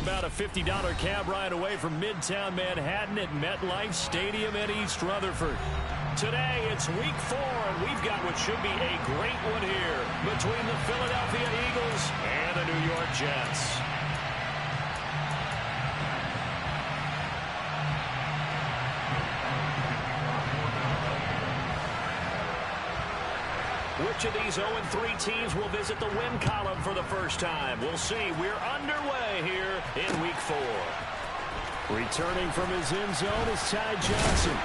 about a $50 cab ride away from Midtown Manhattan at MetLife Stadium in East Rutherford. Today, it's week 4, and we've got what should be a great one here between the Philadelphia Eagles and the New York Jets. Which of these 0-3 teams will visit the win column for the first time? We'll see. We're underway here in week 4. Returning from his end zone is Ty Johnson.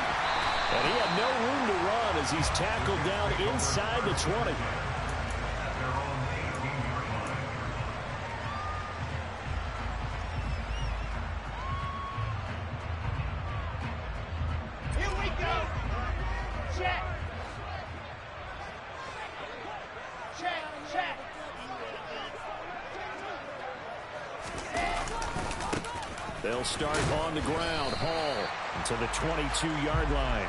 And he had no room to run as he's tackled down inside the 20. They'll start on the ground. Hall to the 22-yard line.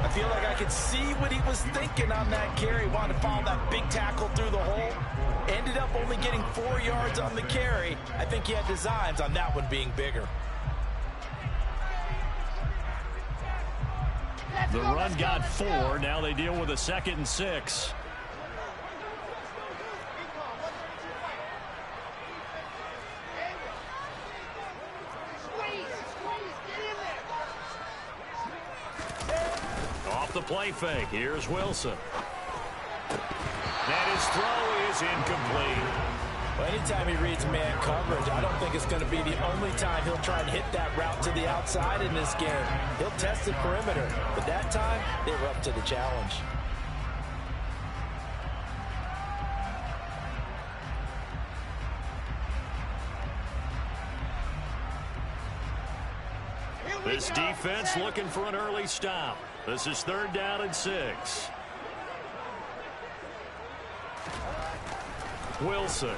I feel like I could see what he was thinking on that carry. Wanted to follow that big tackle through the hole. Ended up only getting 4 yards on the carry. I think he had designs on that one being bigger. The run got 4. Now they deal with a 2nd and 6. The play fake. Here's Wilson. And his throw is incomplete. Well, anytime he reads man coverage, I don't think it's going to be the only time he'll try and hit that route to the outside in this game. He'll test the perimeter, but that time they were up to the challenge. This defense looking for an early stop. This is 3rd down and 6. Wilson.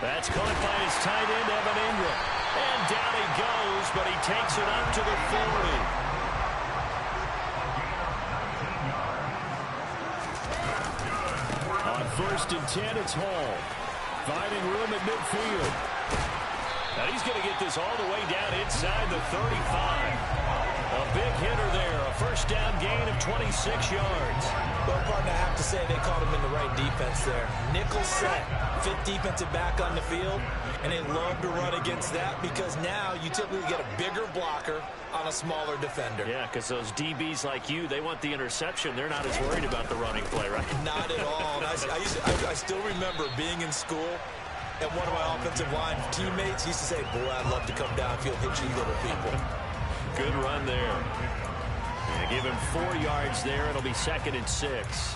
That's caught by his tight end, Evan Ingram. And down he goes, but he takes it up to the 40. On 1st and 10, it's Hall. Finding room at midfield. Now he's going to get this all the way down inside the 35. A big hitter there. A 1st down gain of 26 yards. Well, partner, I have to say they caught him in the right defense there. Nickel set, 5th defensive back on the field, and they love to run against that because now you typically get a bigger blocker on a smaller defender. Yeah, because those DBs like you, they want the interception. They're not as worried about the running play, right? Not at all. I still remember being in school, and one of my offensive line teammates used to say, boy, I'd love to come downfield, hit you little people. Good run there. Yeah, give him 4 yards there. It'll be 2nd and 6.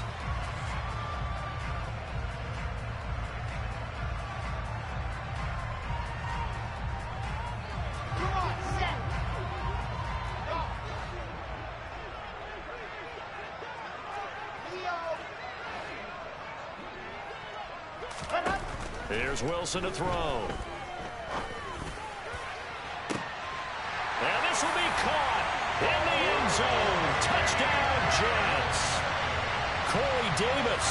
Here's Wilson to throw. And this will be caught in the end zone. Touchdown, Jets. Corey Davis,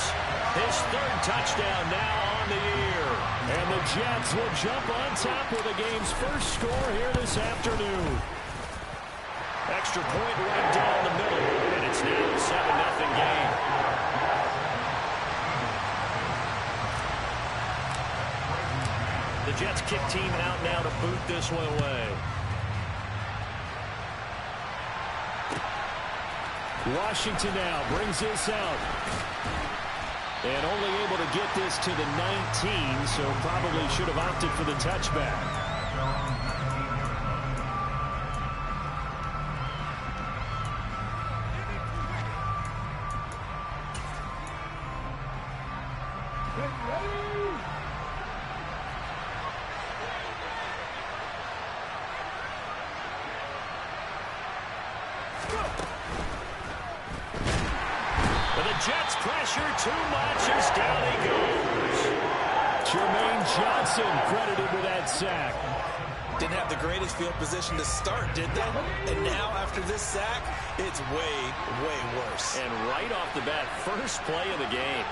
his 3rd touchdown now on the year. And the Jets will jump on top with the game's first score here this afternoon. Extra point right down the middle, and it's now a 7-0 game. The Jets kick team out now to boot this one away. Washington now brings this out. And only able to get this to the 19, so probably should have opted for the touchback. Jets pressure too much as down he goes. Jermaine Johnson credited with that sack. Didn't have the greatest field position to start, did they? And now after this sack, it's way, way worse. And right off the bat, first play of the game.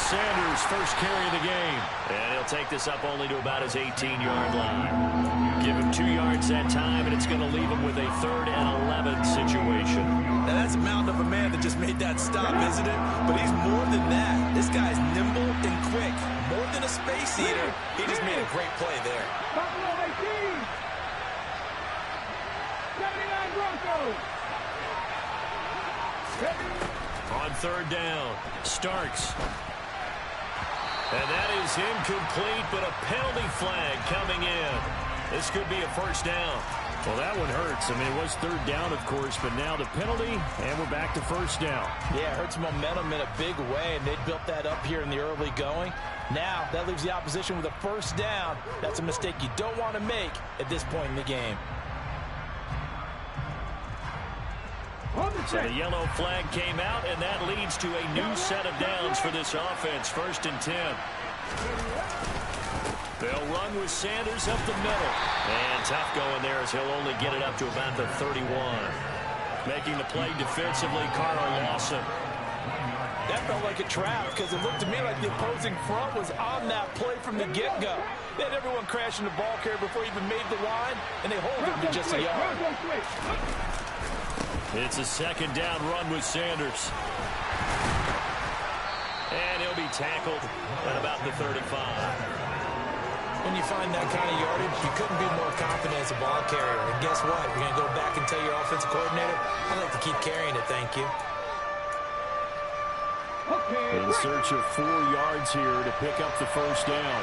Sanders, first carry of the game. And he'll take this up only to about his 18-yard line. Give him 2 yards that time, and it's going to leave him with a 3rd and 11 situation. Now, that's a mountain of a man that just made that stop, isn't it? But he's more than that. This guy's nimble and quick. More than a space eater. He just made a great play there. Buffalo 18. 79 Broncos. On 3rd down, Starks. And that is incomplete, but a penalty flag coming in. This could be a 1st down. Well, that one hurts. I mean, it was 3rd down, of course, but now the penalty, and we're back to 1st down. Yeah, it hurts momentum in a big way, and they built that up here in the early going. Now, that leaves the opposition with a 1st down. That's a mistake you don't want to make at this point in the game. So the yellow flag came out, and that leads to a new set of downs for this offense. 1st and 10. They'll run with Sanders up the middle. And tough going there as he'll only get it up to about the 31. Making the play defensively, Carl Lawson. That felt like a trap because it looked to me like the opposing front was on that play from the get-go. They had everyone crashing the ball carrier before he even made the line, and they hold him to just a yard. It's a 2nd down run with Sanders. And he'll be tackled at about the 35. When you find that kind of yardage, you couldn't be more confident as a ball carrier. And guess what? You're going to go back and tell your offensive coordinator, I'd like to keep carrying it, thank you. In search of 4 yards here to pick up the 1st down.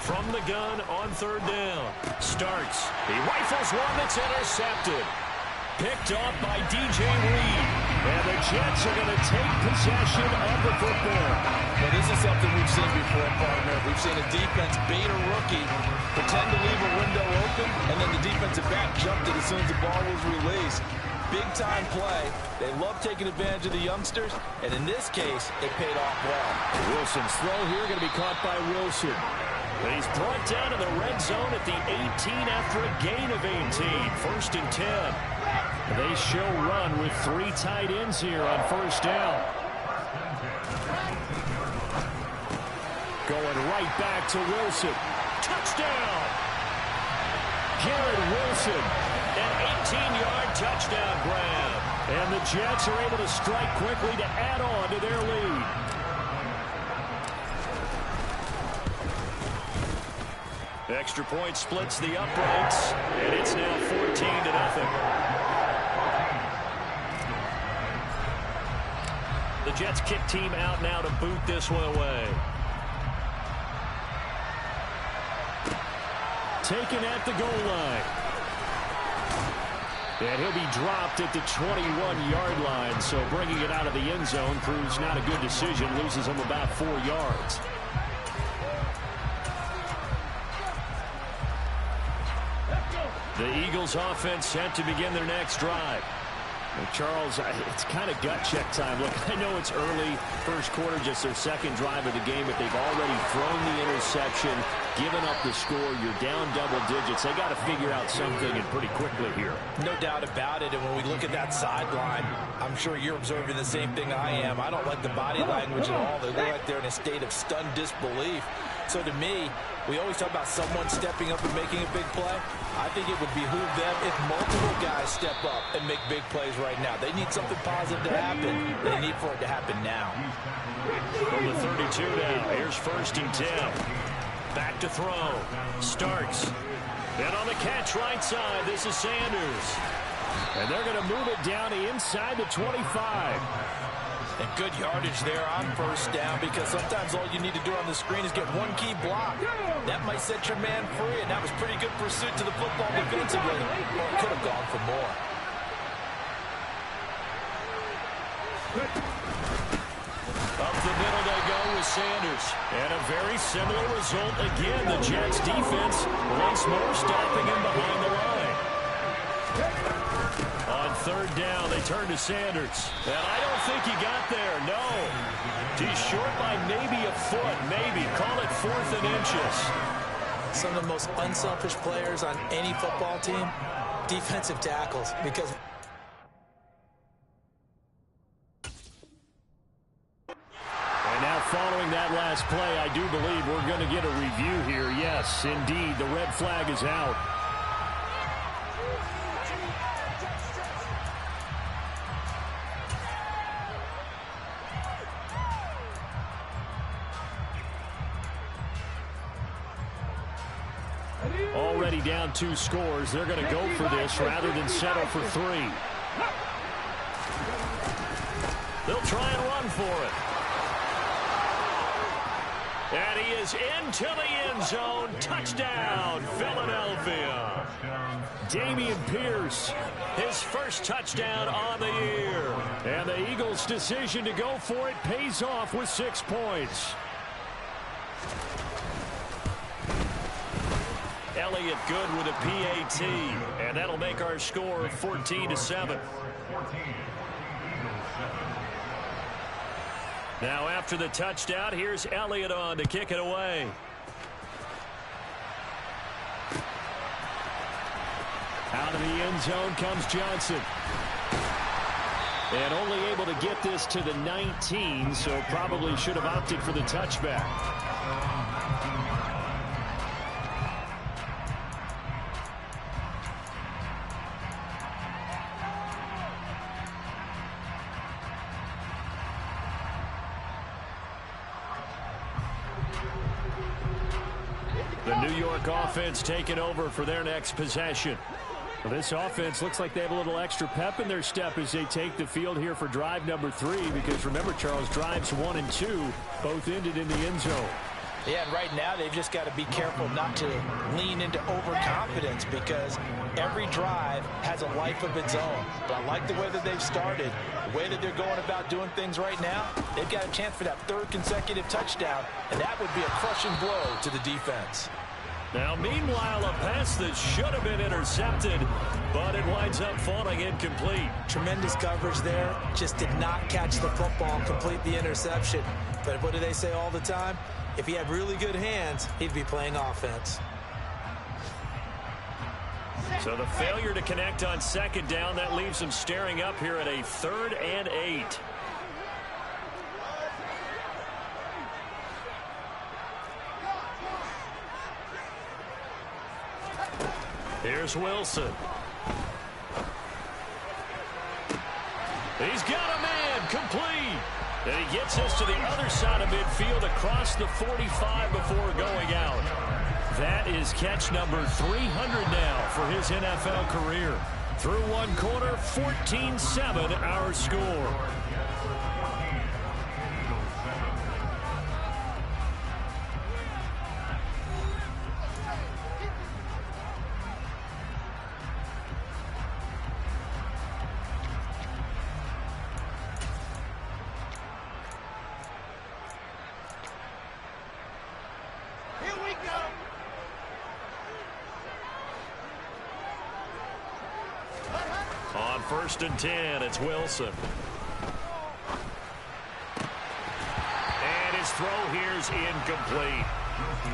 From the gun on 3rd down. Starks. He rifles one that's intercepted. Picked off by DJ Reed. And the Jets are going to take possession of the football. Well, this is something we've seen before, partner. We've seen a defense bait a rookie, pretend to leave a window open, and then the defensive back jumped it as soon as the ball was released. Big-time play. They love taking advantage of the youngsters, and in this case, it paid off well. Wilson's throw here going to be caught by Wilson. And he's brought down to the red zone at the 18 after a gain of 18. 1st and 10. They show run with 3 tight ends here on 1st down. Going right back to Wilson. Touchdown! Garrett Wilson. An 18-yard touchdown grab. And the Jets are able to strike quickly to add on to their lead. Extra point splits the uprights, and it's now 14-0. The Jets kick team out now to boot this one away. Taken at the goal line. And he'll be dropped at the 21-yard line, so bringing it out of the end zone proves not a good decision, loses him about 4 yards. The Eagles offense set to begin their next drive. Well, Charles, it's kind of gut check time. Look, I know it's early, 1st quarter, just their 2nd drive of the game, but they've already thrown the interception, given up the score. You're down double digits. They got to figure out something and pretty quickly here. No doubt about it. And when we look at that sideline, I'm sure you're observing the same thing I am. I don't like the body language at all. They look like they're in a state of stunned disbelief. So to me, we always talk about someone stepping up and making a big play. I think it would behoove them if multiple guys step up and make big plays right now. They need something positive to happen. They need for it to happen now. From the 32 now, here's 1st and 10. Back to throw. Starks. And on the catch right side, this is Sanders. And they're going to move it down to inside the 25. And good yardage there on 1st down, because sometimes all you need to do on the screen is get one key block. That might set your man free, and that was pretty good pursuit to the football defensively. Or it could have gone for more. Up the middle they go with Sanders. And a very similar result again. The Jets defense once more stopping him behind the line. On 3rd down, they turn to Sanders. And I don't think he got there, no. He's short by maybe a foot, maybe. Call it 4th and inches. Some of the most unselfish players on any football team, defensive tackles, because following that last play, I do believe we're going to get a review here. Yes, indeed, the red flag is out. Already down 2 scores. They're going to go for this rather than settle for 3. They'll try and run for it. And he is into the end zone. Touchdown, Philadelphia. Dameon Pierce, his first touchdown on the year. And the Eagles' decision to go for it pays off with 6 points. Elliott good with a PAT. And that'll make our score 14-7. Now after the touchdown, here's Elliott on to kick it away. Out of the end zone comes Johnson. And only able to get this to the 19, so probably should have opted for the touchback. The New York offense taking over for their next possession. Well, this offense looks like they have a little extra pep in their step as they take the field here for drive number 3, because remember, Charles, drives 1 and 2 both ended in the end zone. Yeah, and right now they've just got to be careful not to lean into overconfidence, because every drive has a life of its own. But I like the way that they've started, the way that they're going about doing things right now. They've got a chance for that 3rd consecutive touchdown, and that would be a crushing blow to the defense. Now, meanwhile, a pass that should have been intercepted, but it winds up falling incomplete. Tremendous coverage there. Just did not catch the football and complete the interception. But what do they say all the time? If he had really good hands, he'd be playing offense. So the failure to connect on 2nd down, that leaves him staring up here at a 3rd and 8. Here's Wilson. He's got a man, complete. And he gets us to the other side of midfield across the 45 before going out. That is catch number 300 now for his NFL career. Through 1 quarter, 14-7 our score. On 1st and 10, it's Wilson. And his throw here is incomplete.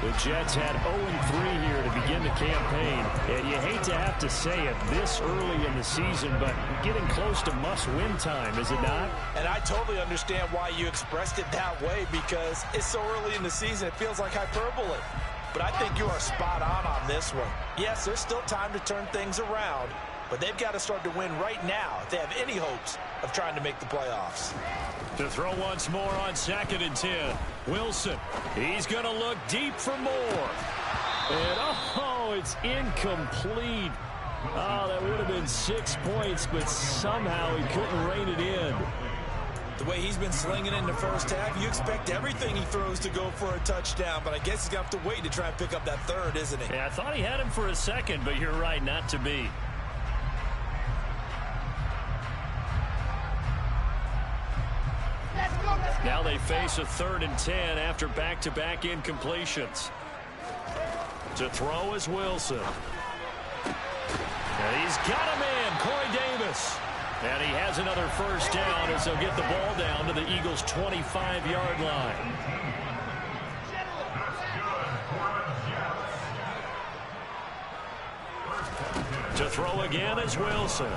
The Jets had 0-3 here to begin the campaign. And you hate to have to say it this early in the season, but getting close to must-win time, is it not? And I totally understand why you expressed it that way, because it's so early in the season, it feels like hyperbole. But I think you are spot on this one. Yes, there's still time to turn things around, but they've got to start to win right now if they have any hopes of trying to make the playoffs. To throw once more on 2nd and 10. Wilson, he's going to look deep for more. And, oh, it's incomplete. Oh, that would have been 6 points, but somehow he couldn't rein it in. The way he's been slinging in the first half, you expect everything he throws to go for a touchdown, but I guess he's going to have to wait to try and pick up that 3rd, isn't he? Yeah, I thought he had him for a second, but you're right, not to be. Now they face a 3rd and 10 after back-to-back incompletions. To throw is Wilson. And he's got a man, Corey Davis. And he has another first down as they'll get the ball down to the Eagles' 25-yard line. To throw again is Wilson.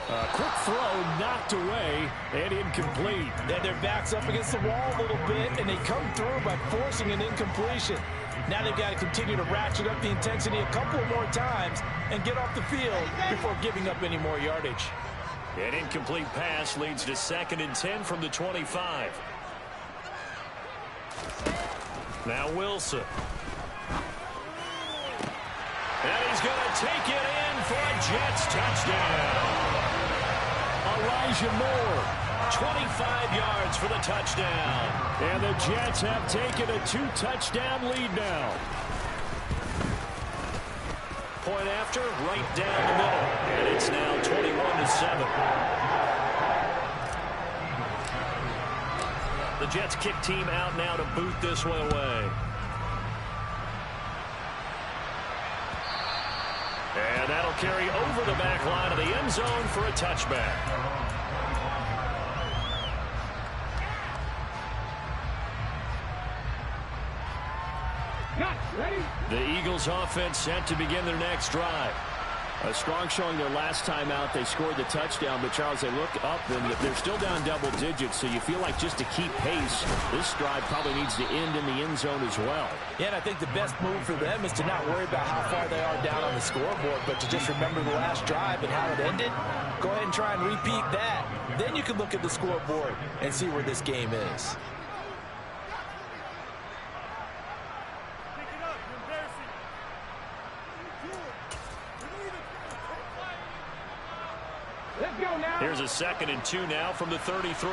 Quick throw knocked away and incomplete. And their back's up against the wall a little bit, and they come through by forcing an incompletion. Now they've got to continue to ratchet up the intensity a couple more times and get off the field before giving up any more yardage. An incomplete pass leads to 2nd and 10 from the 25. Now Wilson. And he's going to take it in for a Jets touchdown. Elijah Moore, 25 yards for the touchdown. And the Jets have taken a 2-touchdown lead now. Point after, right down the middle. And it's now 21-7. The Jets kick team out now to boot this one away. And that'll carry over the back line of the end zone for a touchback. The Eagles offense set to begin their next drive. A strong showing their last time out. They scored the touchdown, but Charles, they look up and they're still down double digits, so you feel like just to keep pace, this drive probably needs to end in the end zone as well. Yeah, and I think the best move for them is to not worry about how far they are down on the scoreboard, but to just remember the last drive and how it ended. Go ahead and try and repeat that. Then you can look at the scoreboard and see where this game is. Here's a 2nd and 2 now from the 33.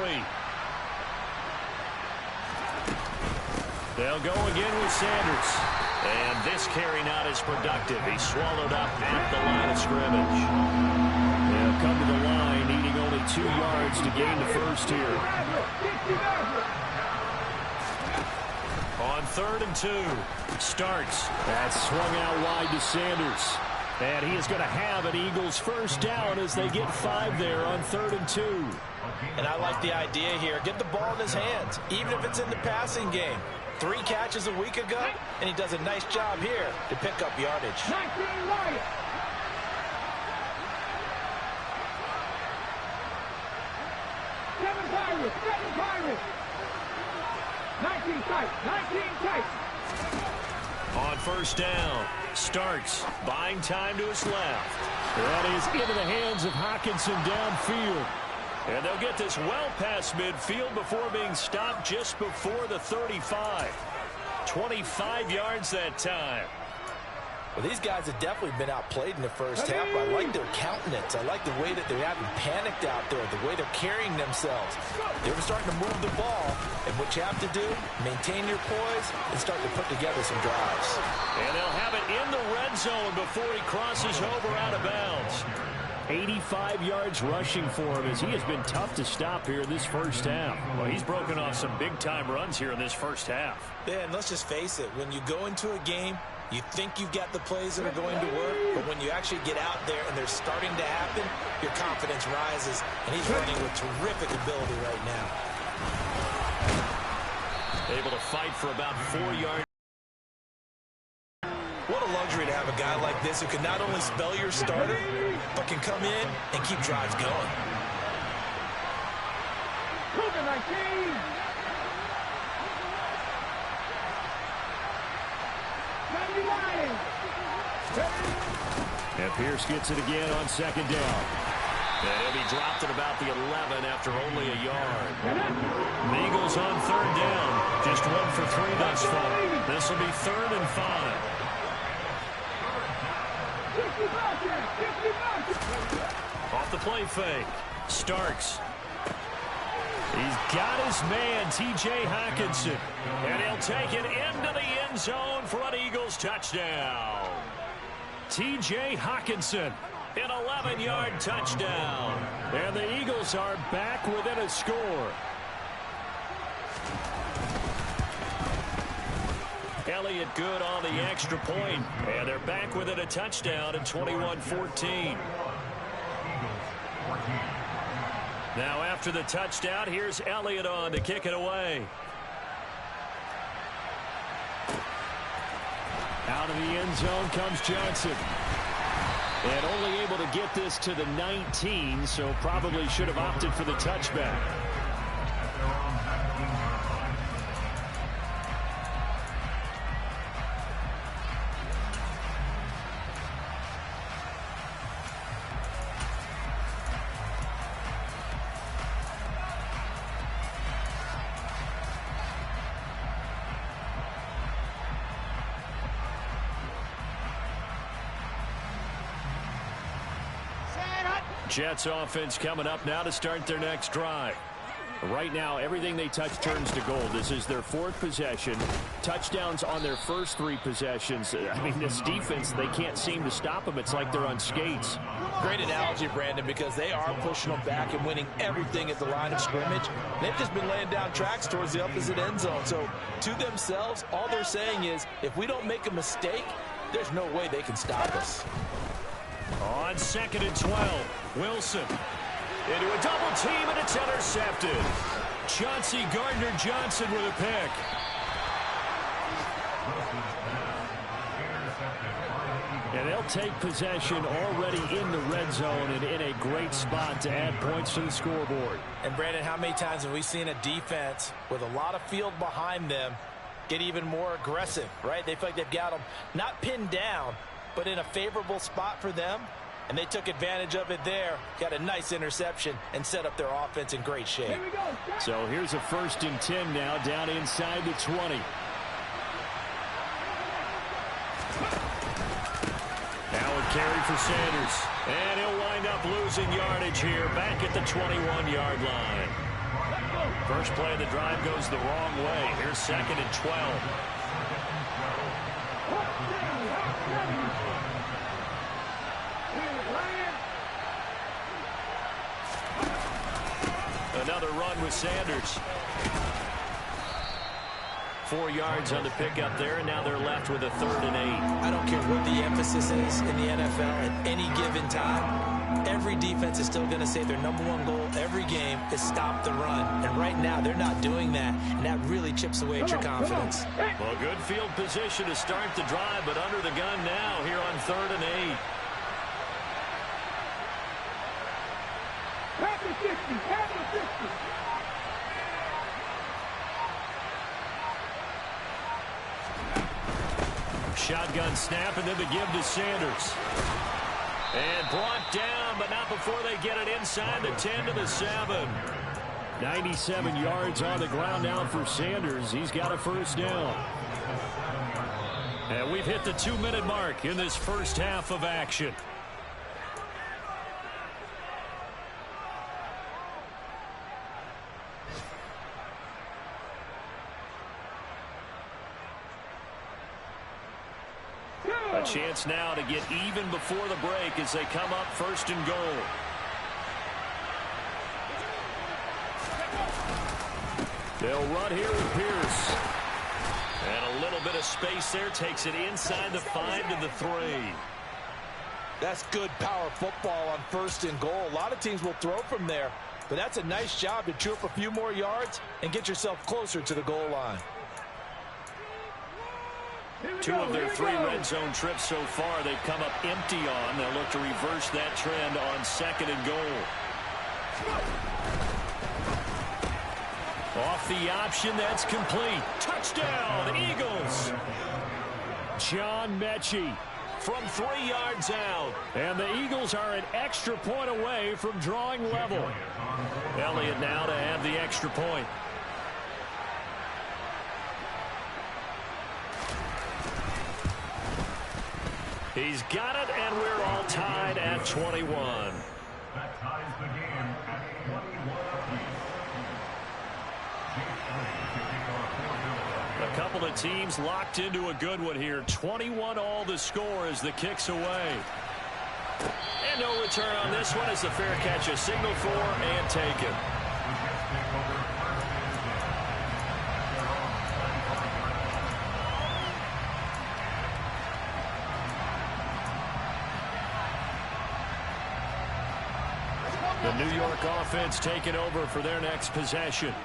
They'll go again with Sanders. And this carry not as productive. He's swallowed up at the line of scrimmage. They'll come to the line, needing only 2 yards to gain the first here. On 3rd and 2, starts. That's swung out wide to Sanders. And he is going to have an Eagles first down as they get 5 there on 3rd and 2. And I like the idea here. Get the ball in his hands, even if it's in the passing game. 3 catches a week ago, and he does a nice job here to pick up yardage. 19 Wyatt. 7 Pirates, 7 Pirates. 19 tight, 19 tight. On first down, starts, buying time to his left. That is into the hands of Hockenson downfield. And they'll get this well past midfield before being stopped just before the 35. 25 yards that time. Well, these guys have definitely been outplayed in the first half. I like their countenance. I like the way that they haven't panicked out there, the way they're carrying themselves. They were starting to move the ball, and what you have to do, maintain your poise and start to put together some drives. And they'll have it in the red zone before he crosses over out of bounds. 85 yards rushing for him as he has been tough to stop here in this first half. Well, he's broken off some big-time runs here in this first half. Yeah, and let's just face it, when you go into a game, you think you've got the plays that are going to work, but when you actually get out there and they're starting to happen, your confidence rises, and he's running with terrific ability right now. Able to fight for about 4 yards. What a luxury to have a guy like this who can not only spell your starter, but can come in and keep drives going. Cougar 19. And Pierce gets it again on 2nd down. And he'll be dropped at about the 11 after only a yard. The Eagles on 3rd down. Just 1 for 3 thus far. This will be 3rd and 5. Off the play fake. Starks. He's got his man, T.J. Hockenson. And he'll take it into the end zone for an Eagles touchdown. T.J. Hockenson, an 11-yard touchdown. And the Eagles are back within a score. Elliott good on the extra point. And they're back within a touchdown at 21-14. Now after the touchdown, here's Elliott on to kick it away. Out of the end zone comes Johnson. And only able to get this to the 19, so probably should have opted for the touchback. Jets offense coming up now to start their next drive. Right now, everything they touch turns to gold. This is their 4th possession. Touchdowns on their first 3 possessions. I mean, this defense, they can't seem to stop them. It's like they're on skates. Great analogy, Brandon, because they are pushing them back and winning everything at the line of scrimmage. They've just been laying down tracks towards the opposite end zone. So, to themselves, all they're saying is, if we don't make a mistake, there's no way they can stop us. On 2nd and 12, Wilson into a double team, and it's intercepted. Chauncey Gardner-Johnson with a pick. And they'll take possession already in the red zone and in a great spot to add points to the scoreboard. And, Brandon, how many times have we seen a defense with a lot of field behind them get even more aggressive, right? They feel like they've got them not pinned down, but in a favorable spot for them, and they took advantage of it there, got a nice interception, and set up their offense in great shape. So here's a 1st and 10 now, down inside the 20. Now a carry for Sanders, and he'll wind up losing yardage here, back at the 21-yard line. First play of the drive goes the wrong way. Here's 2nd and 12. Another run with Sanders. 4 yards on the pickup there, and now they're left with a 3rd and 8. I don't care what the emphasis is in the NFL at any given time. Every defense is still going to say their #1 goal every game is stop the run. And right now, they're not doing that, and that really chips away at your confidence. Well, good field position to start the drive, but under the gun now here on 3rd and 8. Shotgun snap, and then the give to Sanders. And brought down, but not before they get it inside the 10 to the 7. 97 yards on the ground now for Sanders. He's got a 1st down. And we've hit the 2-minute mark in this first half of action. A chance now to get even before the break as they come up 1st and goal. They'll run here with Pierce. And a little bit of space there, takes it inside the 5 to the 3. That's good power football on 1st and goal. A lot of teams will throw from there, but that's a nice job to chew up a few more yards and get yourself closer to the goal line. 2 of their 3 red zone trips so far they've come up empty on. They'll look to reverse that trend on 2nd and goal. Off the option, that's complete. Touchdown, Eagles. John Mechie from 3 yards out. And the Eagles are an extra point away from drawing level. Elliott now to add the extra point. He's got it, and we're all tied at 21. That ties the game at 21. A couple of teams locked into a good one here. 21 all the score as the kick's away. And no return on this one as the fair catch is signaled for and taken. The New York offense taking over for their next possession.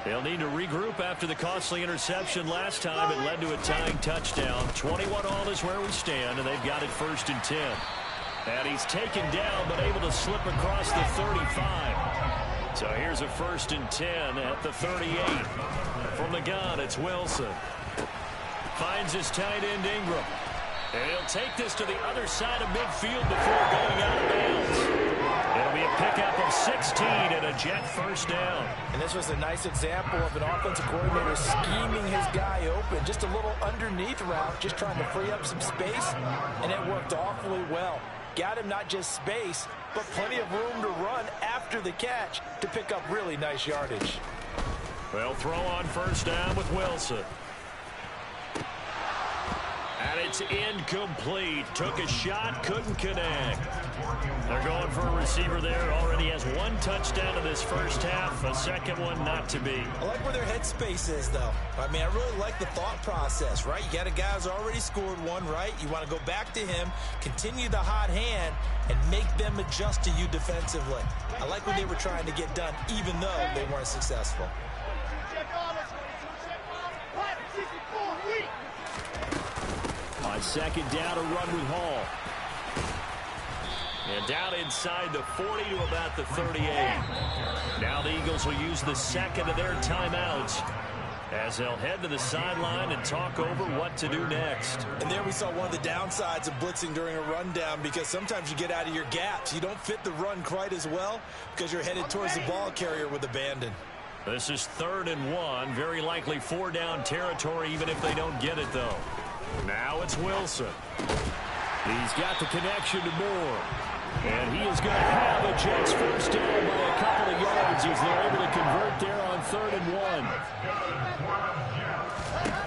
They'll need to regroup after the costly interception last time. It led to a tying touchdown. 21 all is where we stand, and they've got it 1st and 10. And he's taken down, but able to slip across the 35. So here's a 1st and 10 at the 38. From the gun, it's Wilson. Finds his tight end, Ingram. And he'll take this to the other side of midfield before going out of bounds. It'll be a pickup of 16 and a Jet 1st down. And this was a nice example of an offensive coordinator scheming his guy open. Just a little underneath route, just trying to free up some space, and it worked awfully well. Got him not just space, but plenty of room to run after the catch to pick up really nice yardage. Well, throw on 1st down with Wilson. And it's incomplete. Took a shot, couldn't connect. They're going for a receiver there. Already has 1 touchdown in this 1st half. A 2nd one not to be. I like where their headspace is, though. I mean, I really like the thought process, right? You got a guy who's already scored 1, right? You want to go back to him, continue the hot hand, and make them adjust to you defensively. I like what they were trying to get done, even though they weren't successful. On 2nd down, a run with Hall. And down inside the 40 to about the 38. Now the Eagles will use the 2nd of their timeouts as they'll head to the sideline and talk over what to do next. And there we saw one of the downsides of blitzing during a rundown, because sometimes you get out of your gaps. You don't fit the run quite as well because you're headed towards the ball carrier with abandon. This is 3rd and 1. Very likely 4-down territory, even if they don't get it, though. Now it's Wilson. He's got the connection to Moore. And he is going to have a Jets 1st down by a couple of yards as they're able to convert there on 3rd and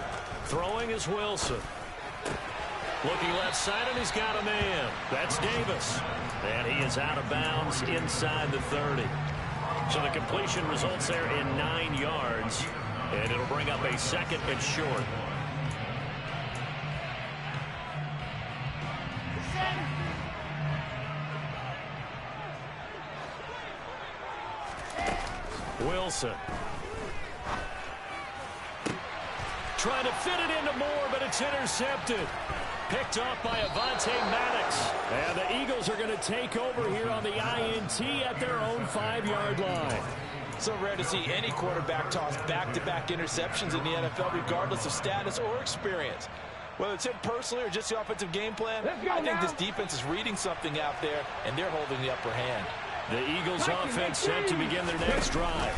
1. Throwing is Wilson. Looking left side, and he's got a man. That's Davis. And he is out of bounds inside the 30. So the completion results there in 9 yards. And it'll bring up a 2nd and short. Wilson. Trying to fit it into Moore, but it's intercepted. Picked off by Avonte Maddox. And the Eagles are going to take over here on the INT at their own 5-yard line. So rare to see any quarterback toss back-to-back interceptions in the NFL, regardless of status or experience. Whether it's him personally or just the offensive game plan, I think this defense is reading something out there, and they're holding the upper hand. The Eagles offense set to begin their next drive.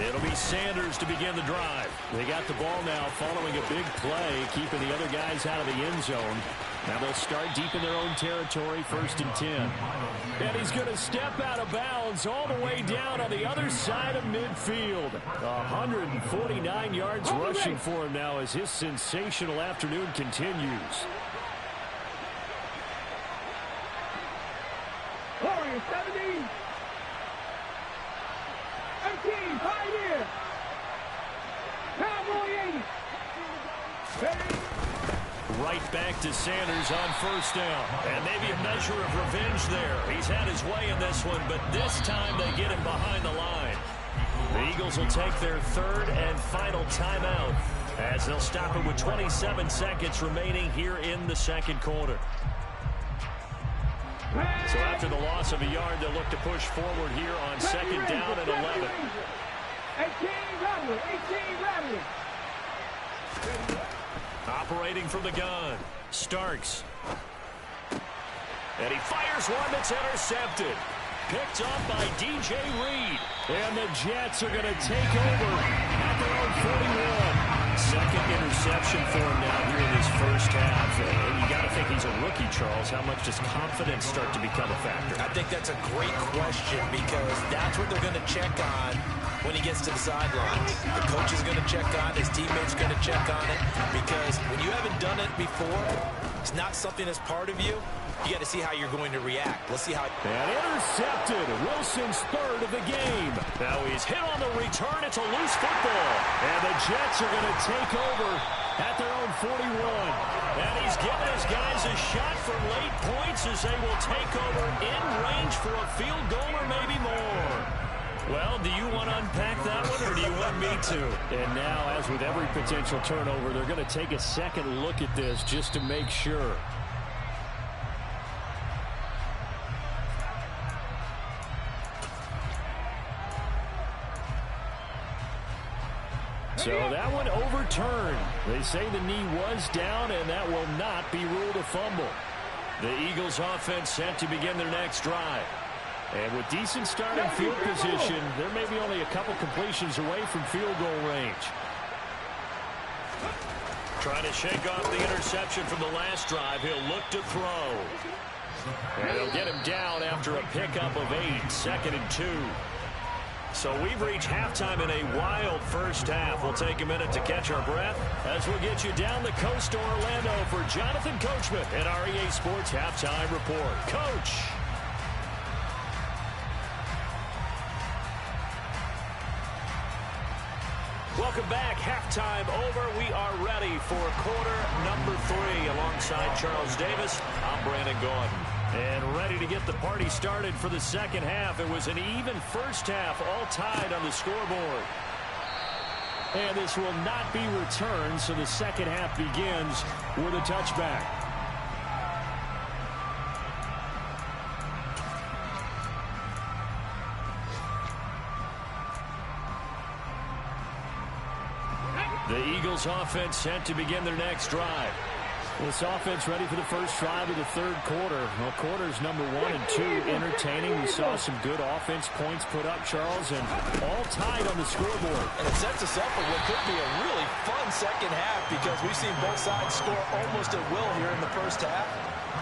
It'll be Sanders to begin the drive. They got the ball now following a big play, keeping the other guys out of the end zone. Now they'll start deep in their own territory, 1st and 10. And he's going to step out of bounds all the way down on the other side of midfield. 149 yards rushing for him now as his sensational afternoon continues. Warriors 70. 18, Pioneer. Cowboy 80. Right back to Sanders on 1st down. And maybe a measure of revenge there. He's had his way in this one, but this time they get him behind the line. The Eagles will take their 3rd and final timeout as they'll stop it with 27 seconds remaining here in the 2nd quarter. So after the loss of a yard, they'll look to push forward here on 2nd down and 11. 18 Radley. Operating from the gun, Starks. And he fires one that's intercepted. Picked off by DJ Reed. And the Jets are going to take over at their own 41. 2nd interception for him now here in this 1st half. And you got to think he's a rookie, Charles. How much does confidence start to become a factor? I think that's a great question, because that's what they're going to check on when he gets to the sidelines. The coach is going to check on it. His teammates are going to check on it, because when you haven't done it before, it's not something that's part of you. You got to see how you're going to react. Let's see how. And intercepted. Wilson's 3rd of the game. Now he's hit on the return. It's a loose football. And the Jets are going to take over at their own 41. And he's given his guys a shot for late points as they will take over in range for a field goal or maybe more. Well, do you want to unpack that one, or do you want me to? And now, as with every potential turnover, they're going to take a second look at this just to make sure. return. They say the knee was down, and that will not be ruled a fumble. The Eagles offense set to begin their next drive. And with decent starting field position, they're maybe only a couple completions away from field goal range. Trying to shake off the interception from the last drive. He'll look to throw. And they'll get him down after a pickup of 8, 2nd and 2. So we've reached halftime in a wild first half. We'll take a minute to catch our breath as we'll get you down the coast to Orlando for Jonathan Coachman at our EA Sports Halftime Report. Coach. Welcome back. Halftime over. We are ready for quarter number 3. Alongside Charles Davis, I'm Brandon Gordon. And ready to get the party started for the second half. It was an even first half, all tied on the scoreboard. And this will not be returned, so the second half begins with a touchback. The Eagles offense set to begin their next drive. This offense ready for the first drive of the third quarter. Well, quarters number 1 and 2 entertaining. We saw some good offense points put up, Charles, and all tied on the scoreboard. And it sets us up for what could be a really fun second half because we've seen both sides score almost at will here in the first half.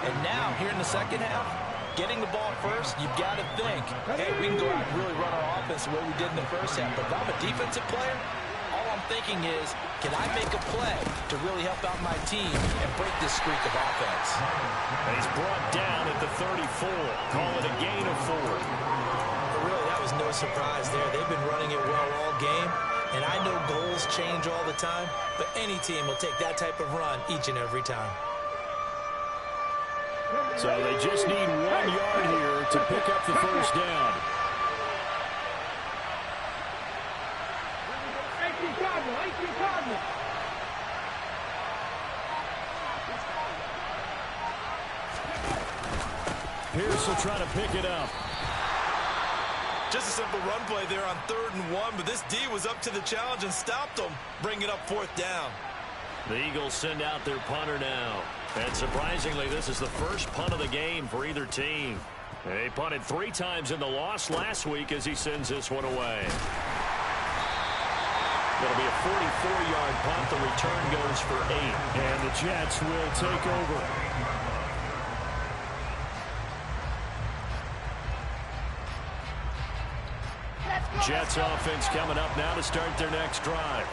And now, here in the second half, getting the ball first, you've got to think, hey, we can go out and really run our offense the way we did in the first half. But if I'm a defensive player, all I'm thinking is, can I make a play to really help out my team and break this streak of offense? And he's brought down at the 34. Call it a gain of 4. But really, that was no surprise there. They've been running it well all game. And I know goals change all the time, but any team will take that type of run each and every time. So they just need 1 yard here to pick up the first down. Pierce will try to pick it up. Just a simple run play there on 3rd and 1, but this D was up to the challenge and stopped them, bringing up 4th down. The Eagles send out their punter now. And surprisingly, this is the first punt of the game for either team. They punted 3 times in the loss last week as he sends this one away. It'll be a 44-yard punt. The return goes for 8. And the Jets will take over. Jets offense coming up now to start their next drive.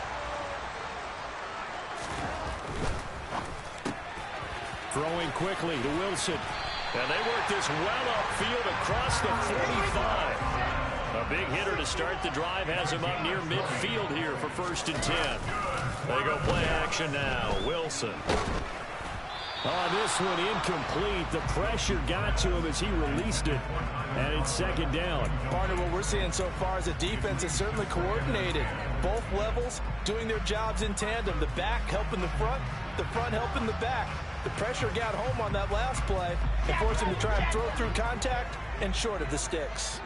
Throwing quickly to Wilson. And they work this well upfield across the 45. A big hitter to start the drive has him up near midfield here for 1st and 10. They go play action now. Wilson. On this one, incomplete. The pressure got to him as he released it. And it's 2nd down. Partner, what we're seeing so far is a defense that's certainly coordinated. Both levels doing their jobs in tandem. The back helping the front helping the back. The pressure got home on that last play and forced him to try and throw through contact and short of the sticks.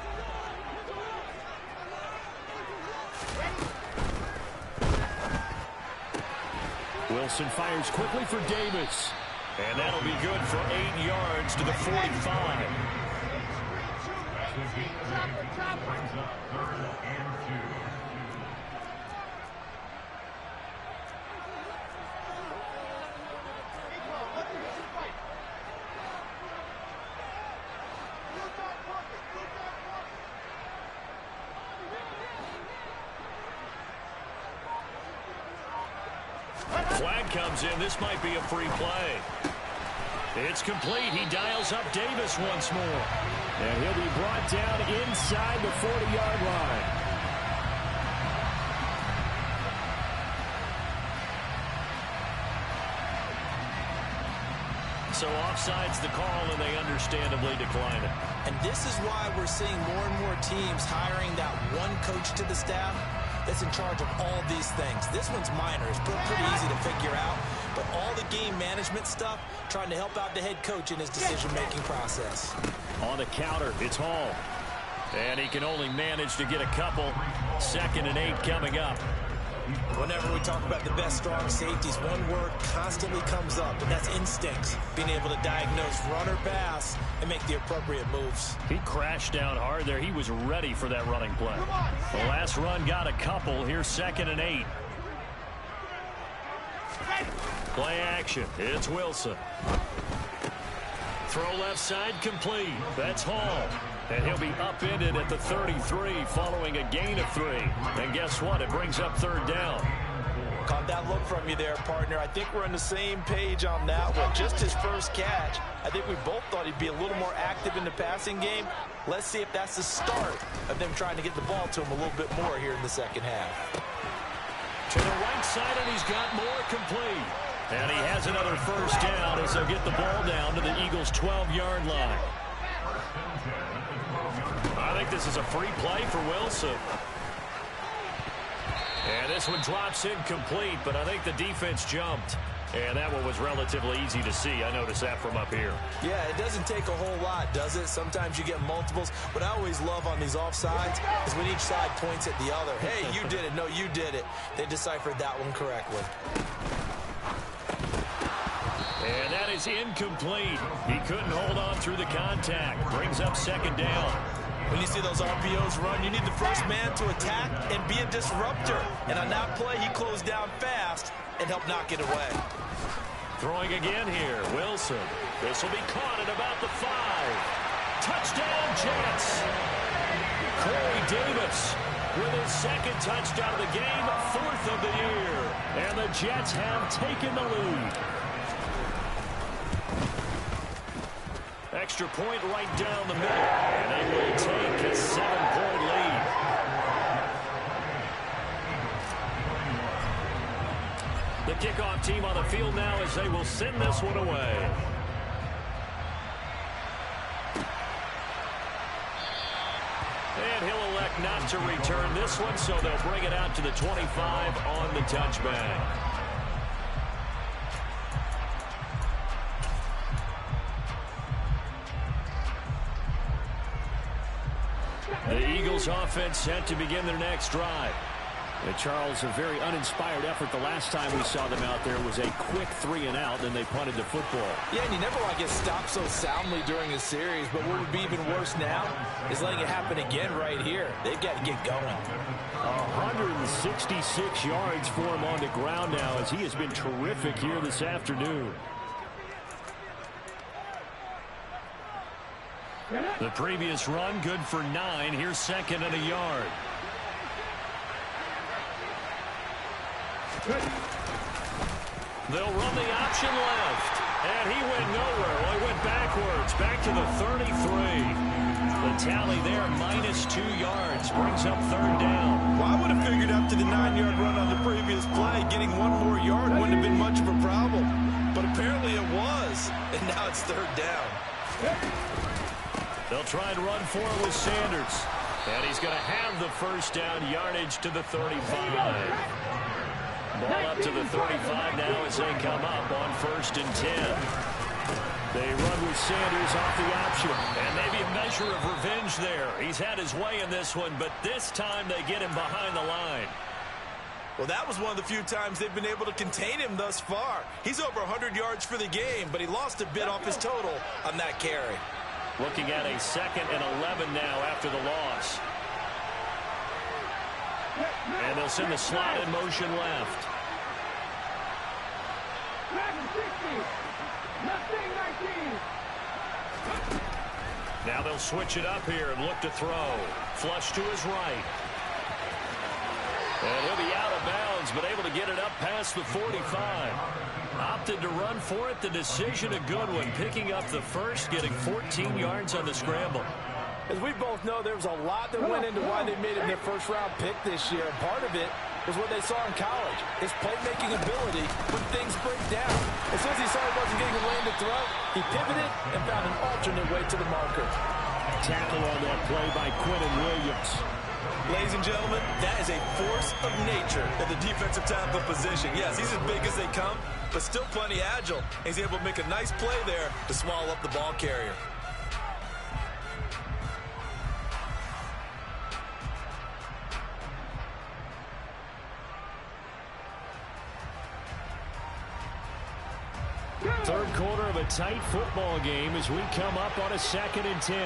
Wilson fires quickly for Davis. And that'll be good for 8 yards to the 45. Flag comes in. This might be a free play. It's complete. He dials up Davis once more. And he'll be brought down inside the 40-yard line. So offside's the call, and they understandably decline it. And this is why we're seeing more and more teams hiring that one coach to the staff that's in charge of all these things. This one's minor. It's pretty easy to figure out. But all the game management stuff, trying to help out the head coach in his decision-making process. On the counter, it's Hall. And he can only manage to get a couple. 2nd and 8 coming up. Whenever we talk about the best strong safeties, one word constantly comes up, and that's instincts. Being able to diagnose run or pass and make the appropriate moves. He crashed down hard there. He was ready for that running play. The last run got a couple. Here's 2nd and 8. Play action. It's Wilson. Throw left side complete. That's Hall. And he'll be upended at the 33 following a gain of 3. And guess what? It brings up 3rd down. Caught that look from you there, partner. I think we're on the same page on that one. Just his first catch. I think we both thought he'd be a little more active in the passing game. Let's see if that's the start of them trying to get the ball to him a little bit more here in the second half. To the right side, and he's got more complete. And he has another first down as they'll get the ball down to the Eagles' 12-yard line. I think this is a free play for Wilson. And this one drops incomplete, but I think the defense jumped. And that one was relatively easy to see. I noticed that from up here. Yeah, it doesn't take a whole lot, does it? Sometimes you get multiples. What I always love on these offsides is when each side points at the other. Hey, you did it. No, you did it. They deciphered that one correctly. And that is incomplete. He couldn't hold on through the contact. Brings up 2nd down. When you see those RPOs run, you need the first man to attack and be a disruptor. And on that play, he closed down fast and helped knock it away. Throwing again here, Wilson. This will be caught at about the 5. Touchdown, Jets. Corey Davis with his 2nd touchdown of the game, 4th of the year. And the Jets have taken the lead. Extra point right down the middle, and they will take a 7-point lead. The kickoff team on the field now as they will send this one away. And he'll elect not to return this one, so they'll bring it out to the 25 on the touchback. The Eagles offense set to begin their next drive. Charles, a very uninspired effort the last time we saw them out there was a quick 3-and-out, then they punted the football. Yeah, and you never want to get stopped so soundly during a series, but what would be even worse now is letting it happen again right here. They've got to get going. 166 yards for him on the ground now as he has been terrific here this afternoon. The previous run good for 9. Here's 2nd and a yard. They'll run the option left. And he went nowhere. Well, he went backwards. Back to the 33. The tally there, -2 yards. Brings up 3rd down. Well, I would have figured up to the 9-yard run on the previous play. Getting one more yard wouldn't have been much of a problem. But apparently it was. And now it's 3rd down. They'll try and run for it with Sanders. And he's going to have the first down yardage to the 35. Ball up to the 35 now as they come up on 1st and 10. They run with Sanders off the option. And maybe a measure of revenge there. He's had his way in this one, but this time they get him behind the line. Well, that was one of the few times they've been able to contain him thus far. He's over 100 yards for the game, but he lost a bit off his total on that carry. Looking at a 2nd and 11 now after the loss. And they'll send the slot in motion left. Now they'll switch it up here and look to throw. Flush to his right. And he'll be out of bounds, but able to get it up past the 45. Opted to run for it. The decision a good one. Picking up the first, getting 14 yards on the scramble. As we both know, there was a lot that went into why they made him their first-round pick this year. And part of it was what they saw in college, his playmaking ability when things break down. As soon as he saw he wasn't getting a lane to throw, he pivoted and found an alternate way to the marker. Tackle on that play by Quentin Williams. Ladies and gentlemen, that is a force of nature at the defensive tackle position. Yes, he's as big as they come, but still plenty agile. He's able to make a nice play there to swallow up the ball carrier. quarter of a tight football game as we come up on a 2nd and 10.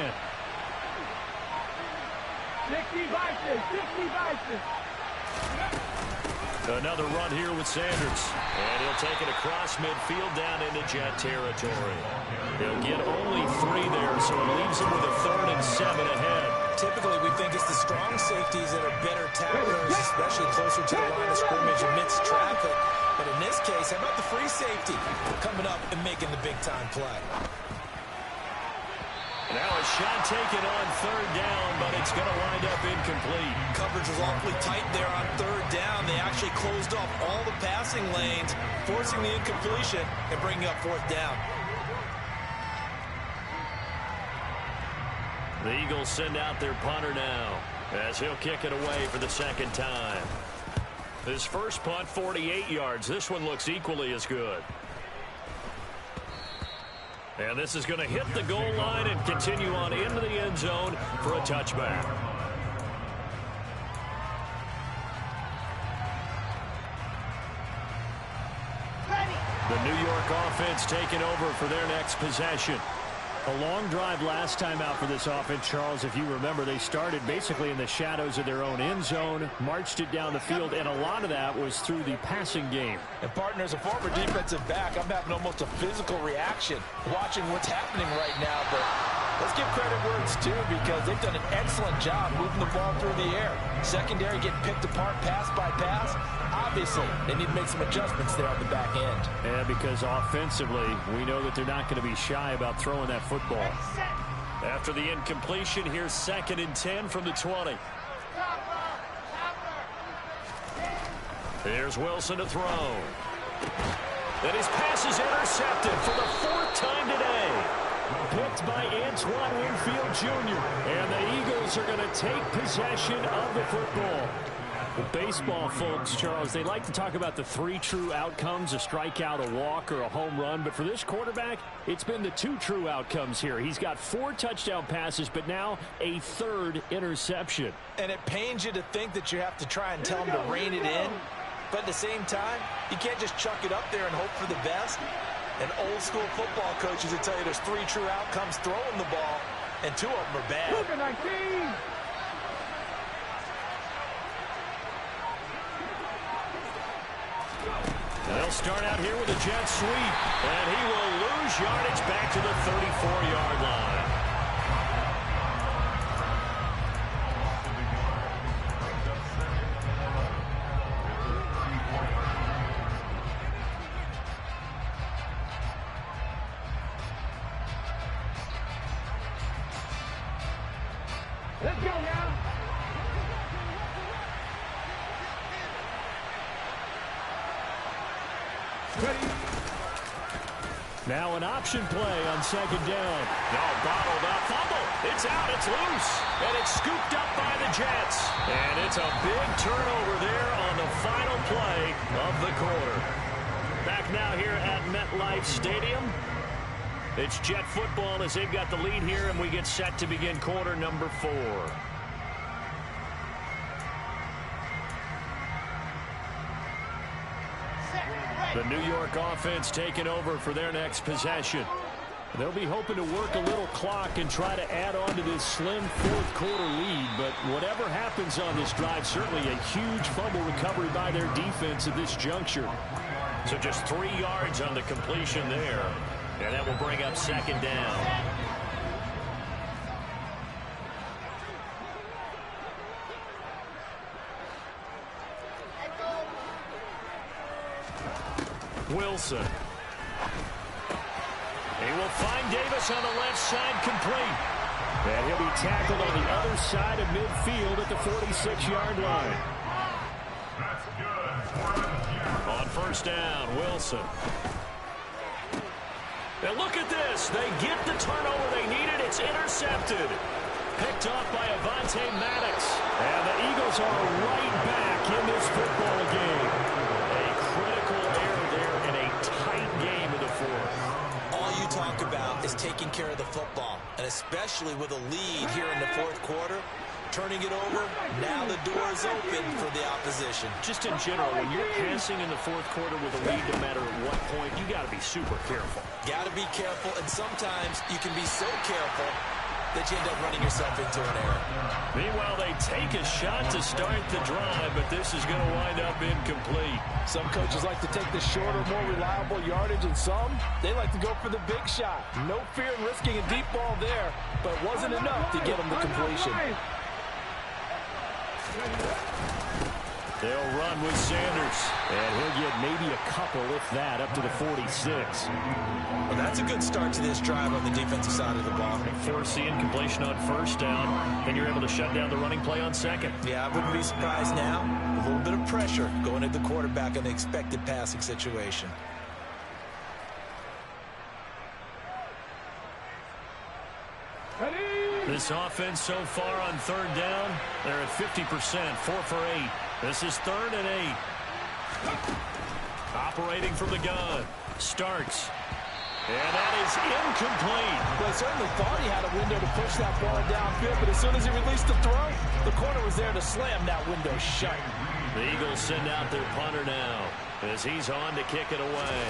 60 Vikings, 60 Vikings. Another run here with Sanders. And he'll take it across midfield down into Jet territory. He'll get only 3 there, so it leaves him with a 3rd and 7 ahead. Typically, we think it's the strong safeties that are better tacklers, especially closer to the line of scrimmage amidst traffic. But in this case, how about the free safety coming up and making the big-time play? Now a shot taken on 3rd down, but it's going to wind up incomplete. Coverage was awfully tight there on 3rd down. They actually closed off all the passing lanes, forcing the incompletion and bringing up 4th down. The Eagles send out their punter now as he'll kick it away for the 2nd time. His first punt, 48 yards. This one looks equally as good. And this is going to hit the goal line and continue on into the end zone for a touchback. The New York offense taking over for their next possession. A long drive last time out for this offense, Charles. If you remember, they started basically in the shadows of their own end zone, marched it down the field, and a lot of that was through the passing game. And, partner, as a former defensive back, I'm having almost a physical reaction watching what's happening right now. But let's give credit where it's due because they've done an excellent job moving the ball through the air. Secondary getting picked apart pass by pass. Obviously, they need to make some adjustments there on the back end. Yeah, because offensively, we know that they're not going to be shy about throwing that football. After the incompletion, here's 2nd and 10 from the 20. Here's Wilson to throw. And his pass is intercepted for the 4th time today. Picked by Antoine Winfield Jr. And the Eagles are going to take possession of the football. The baseball folks, Charles, they like to talk about the 3 true outcomes, a strikeout, a walk, or a home run. But for this quarterback, it's been the 2 true outcomes here. He's got 4 touchdown passes, but now a 3rd interception. And it pains you to think that you have to try and tell him to rein it in. But at the same time, you can't just chuck it up there and hope for the best. And old school football coaches will tell you there's 3 true outcomes throwing the ball, and 2 of them are bad. Look at 19. They'll start out here with a jet sweep, and he will lose yardage back to the 34-yard line. Let's go now. Now an option play on 2nd down. No, bottled up. Fumble. It's out. It's loose. And it's scooped up by the Jets. And it's a big turnover there on the final play of the quarter. Back now here at MetLife Stadium. It's Jet football as they've got the lead here, and we get set to begin quarter number 4. The New York offense taking over for their next possession. They'll be hoping to work a little clock and try to add on to this slim 4th quarter lead. But whatever happens on this drive, certainly a huge fumble recovery by their defense at this juncture. So just 3 yards on the completion there. And that will bring up 2nd down. Wilson. He will find Davis on the left side, complete. And he'll be tackled on the other side of midfield at the 46-yard line. That's good. On 1st down, Wilson. Now look at this. They get the turnover they needed. It's intercepted. Picked off by Avonte Maddox. And the Eagles are right back in this football game. A critical error there in a tight game of the 4th. All you talk about is taking care of the football, and especially with a lead here in the 4th quarter. turning it over. Now the door is open for the opposition. Just in general, when you're passing in the fourth quarter with a lead, no matter at what point, you got to be super careful. Got to be careful, and sometimes you can be so careful that you end up running yourself into an error. Meanwhile, they take a shot to start the drive, but this is going to wind up incomplete. Some coaches like to take the shorter, more reliable yardage, and some, they like to go for the big shot. No fear in risking a deep ball there, but it wasn't enough to get them the completion. They'll run with Sanders, and he'll get maybe a couple, if that, up to the 46. Well, that's a good start to this drive on the defensive side of the ball. Force the incompletion on first down, then you're able to shut down the running play on second. Yeah, I wouldn't be surprised now. A little bit of pressure going at the quarterback in the expected passing situation. This offense so far on third down, they're at 50%, 4 for 8. This is 3rd and 8. Operating from the gun. Starts. And that is incomplete. Well, he certainly thought he had a window to push that ball downfield, but as soon as he released the throw, the corner was there to slam that window shut. The Eagles send out their punter now as he's on to kick it away.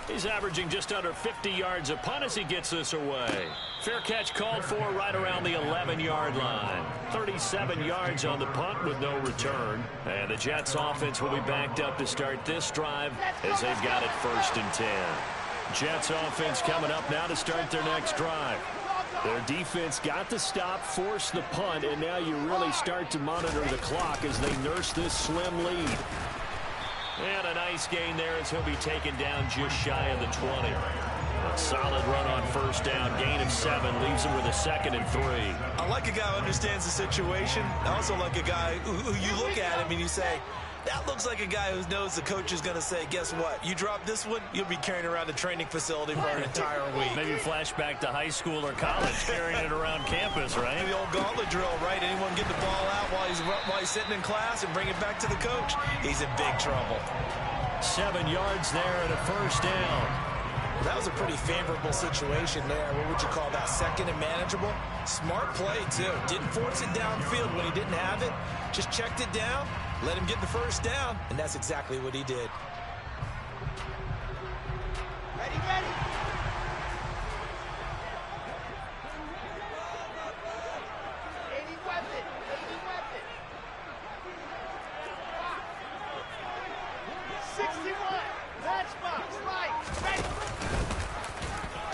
He's averaging just under 50 yards a punt as he gets this away. Fair catch called for right around the 11-yard line. 37 yards on the punt with no return. And the Jets offense will be backed up to start this drive as they've got it 1st and 10. Jets offense coming up now to start their next drive. Their defense got the stop, forced the punt, and now you really start to monitor the clock as they nurse this slim lead. And a nice gain there as he'll be taken down just shy of the 20. A solid run on first down. Gain of 7 leaves him with a 2nd and 3. I like a guy who understands the situation. I also like a guy who you look at him and you say, that looks like a guy who knows the coach is going to say, guess what? You drop this one, you'll be carrying around the training facility for an entire week. Maybe flashback to high school or college, carrying it around campus, right? The old gauntlet drill, right? Anyone get the ball out while he's sitting in class and bring it back to the coach? He's in big trouble. 7 yards there and a first down. That was a pretty favorable situation there. What would you call that? 2nd and manageable? Smart play, too. Didn't force it downfield when he didn't have it. Just checked it down, let him get the first down, and that's exactly what he did. Ready, ready.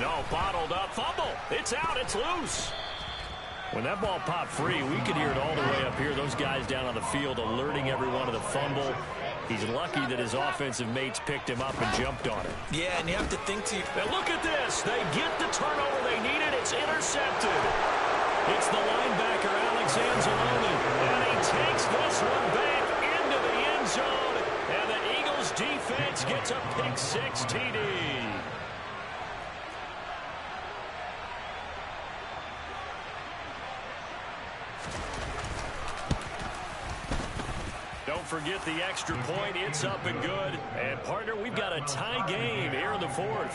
No, bottled up. Fumble. It's out. It's loose. When that ball popped free, we could hear it all the way up here. Those guys down on the field alerting everyone of the fumble. He's lucky that his offensive mates picked him up and jumped on it. Yeah, and you have to think to... Now look at this. They get the turnover they needed. It's intercepted. It's the linebacker, Alex Anzalone. And he takes this one back into the end zone. And the Eagles defense gets a pick-6 TD. Don't forget the extra point. It's up and good. And, partner, we've got a tie game here in the 4th.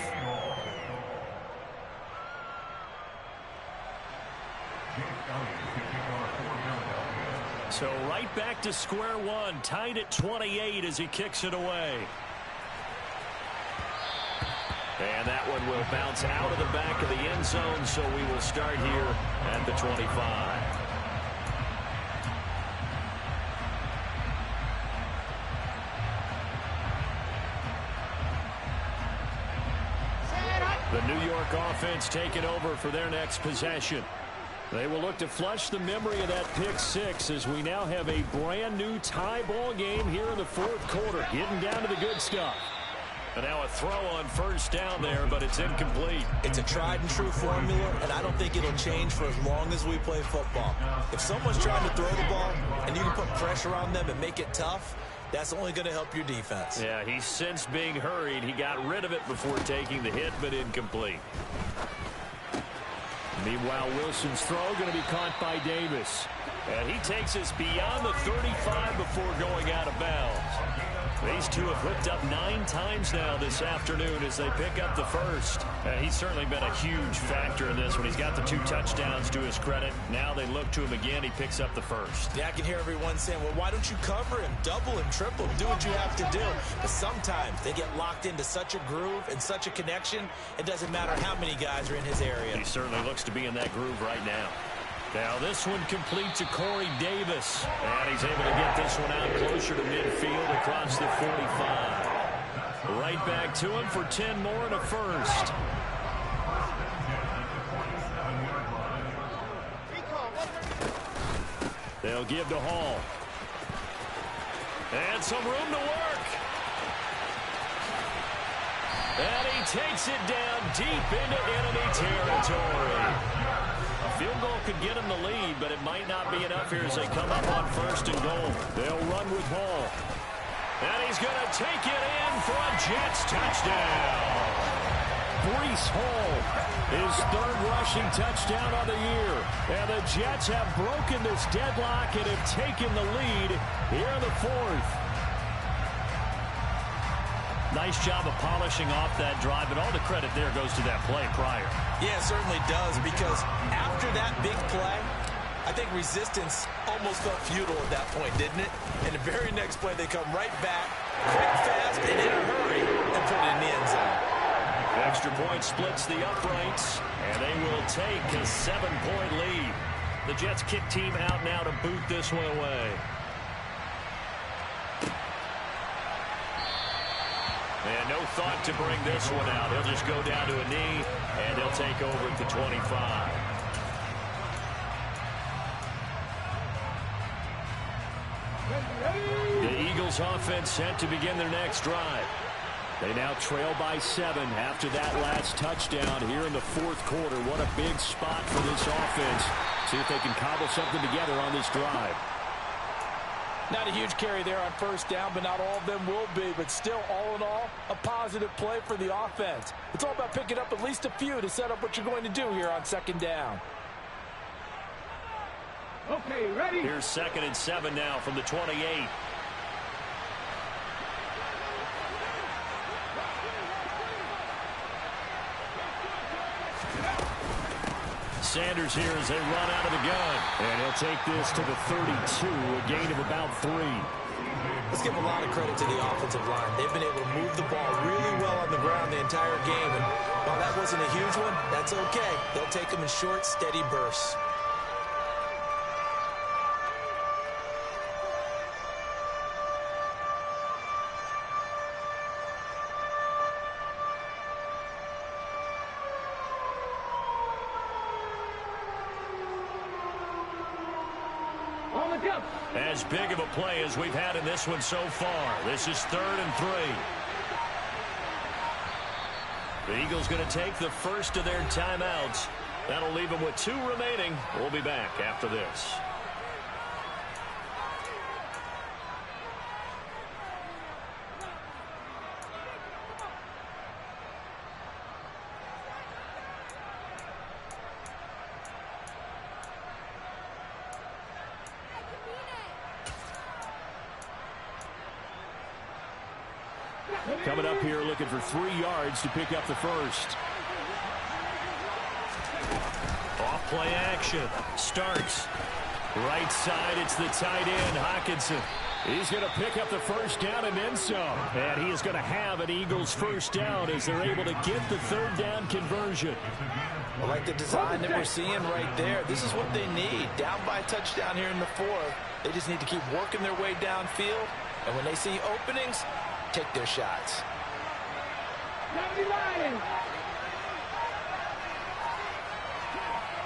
So right back to square one. Tied at 28 as he kicks it away. And that one will bounce out of the back of the end zone. So we will start here at the 25. The New York offense taking over for their next possession. They will look to flush the memory of that pick-6 as we now have a brand-new tie ball game here in the 4th quarter, getting down to the good stuff. And now a throw on first down there, but it's incomplete. It's a tried-and-true formula, and I don't think it'll change for as long as we play football. If someone's trying to throw the ball and you can put pressure on them and make it tough, that's only going to help your defense. Yeah, he's since being hurried. He got rid of it before taking the hit, but incomplete. Meanwhile, Wilson's throw going to be caught by Davis. And he takes us beyond the 35 before going out of bounds. These two have hooked up 9 times now this afternoon as they pick up the first. He's certainly been a huge factor in this one. He's got the 2 touchdowns to his credit. Now they look to him again. He picks up the first. Yeah, I can hear everyone saying, well, why don't you cover him? Double him, triple him, do what you have to do. But sometimes they get locked into such a groove and such a connection, it doesn't matter how many guys are in his area. He certainly looks to be in that groove right now. Now this one complete to Corey Davis. And he's able to get this one out closer to midfield across the 45. Right back to him for 10 more and a first. They'll give to Hall. And some room to work. And he takes it down deep into enemy territory. A field goal could get him the lead, but it might not be enough here as they come up on 1st and goal. They'll run with Hall. And he's going to take it in for a Jets touchdown. Breece Hall, his 3rd rushing touchdown of the year. And the Jets have broken this deadlock and have taken the lead here in the 4th. Nice job of polishing off that drive, but all the credit there goes to that play prior. Yeah, it certainly does, because after that big play, I think resistance almost felt futile at that point, didn't it? And the very next play, they come right back, quick, fast, and in a hurry, and put it in the end zone. Extra point splits the uprights, and they will take a 7-point lead. The Jets kick team out now to boot this one away. And no thought to bring this one out. He'll just go down to a knee, and they'll take over at the 25. The Eagles offense set to begin their next drive. They now trail by 7 after that last touchdown here in the 4th quarter. What a big spot for this offense. See if they can cobble something together on this drive. Not a huge carry there on 1st down, but not all of them will be. But still, all in all, a positive play for the offense. It's all about picking up at least a few to set up what you're going to do here on 2nd down. Okay, ready? Here's 2nd and 7 now from the 28. Sanders here as they run out of the gun. And he'll take this to the 32, a gain of about 3. Let's give a lot of credit to the offensive line. They've been able to move the ball really well on the ground the entire game. And while that wasn't a huge one, that's okay. They'll take them in short, steady bursts. As big of a play as we've had in this one so far. This is 3rd and 3. The Eagles going to take the first of their timeouts. That'll leave them with 2 remaining. We'll be back after this. Coming up here looking for 3 yards to pick up the first. Off play action. Starks. Right side, it's the tight end, Hockenson. He's going to pick up the first down and then some. And he is going to have an Eagles first down as they're able to get the 3rd down conversion. I like the design that we're seeing right there. This is what they need. Down by a touchdown here in the 4th. They just need to keep working their way downfield. And when they see openings, take their shots.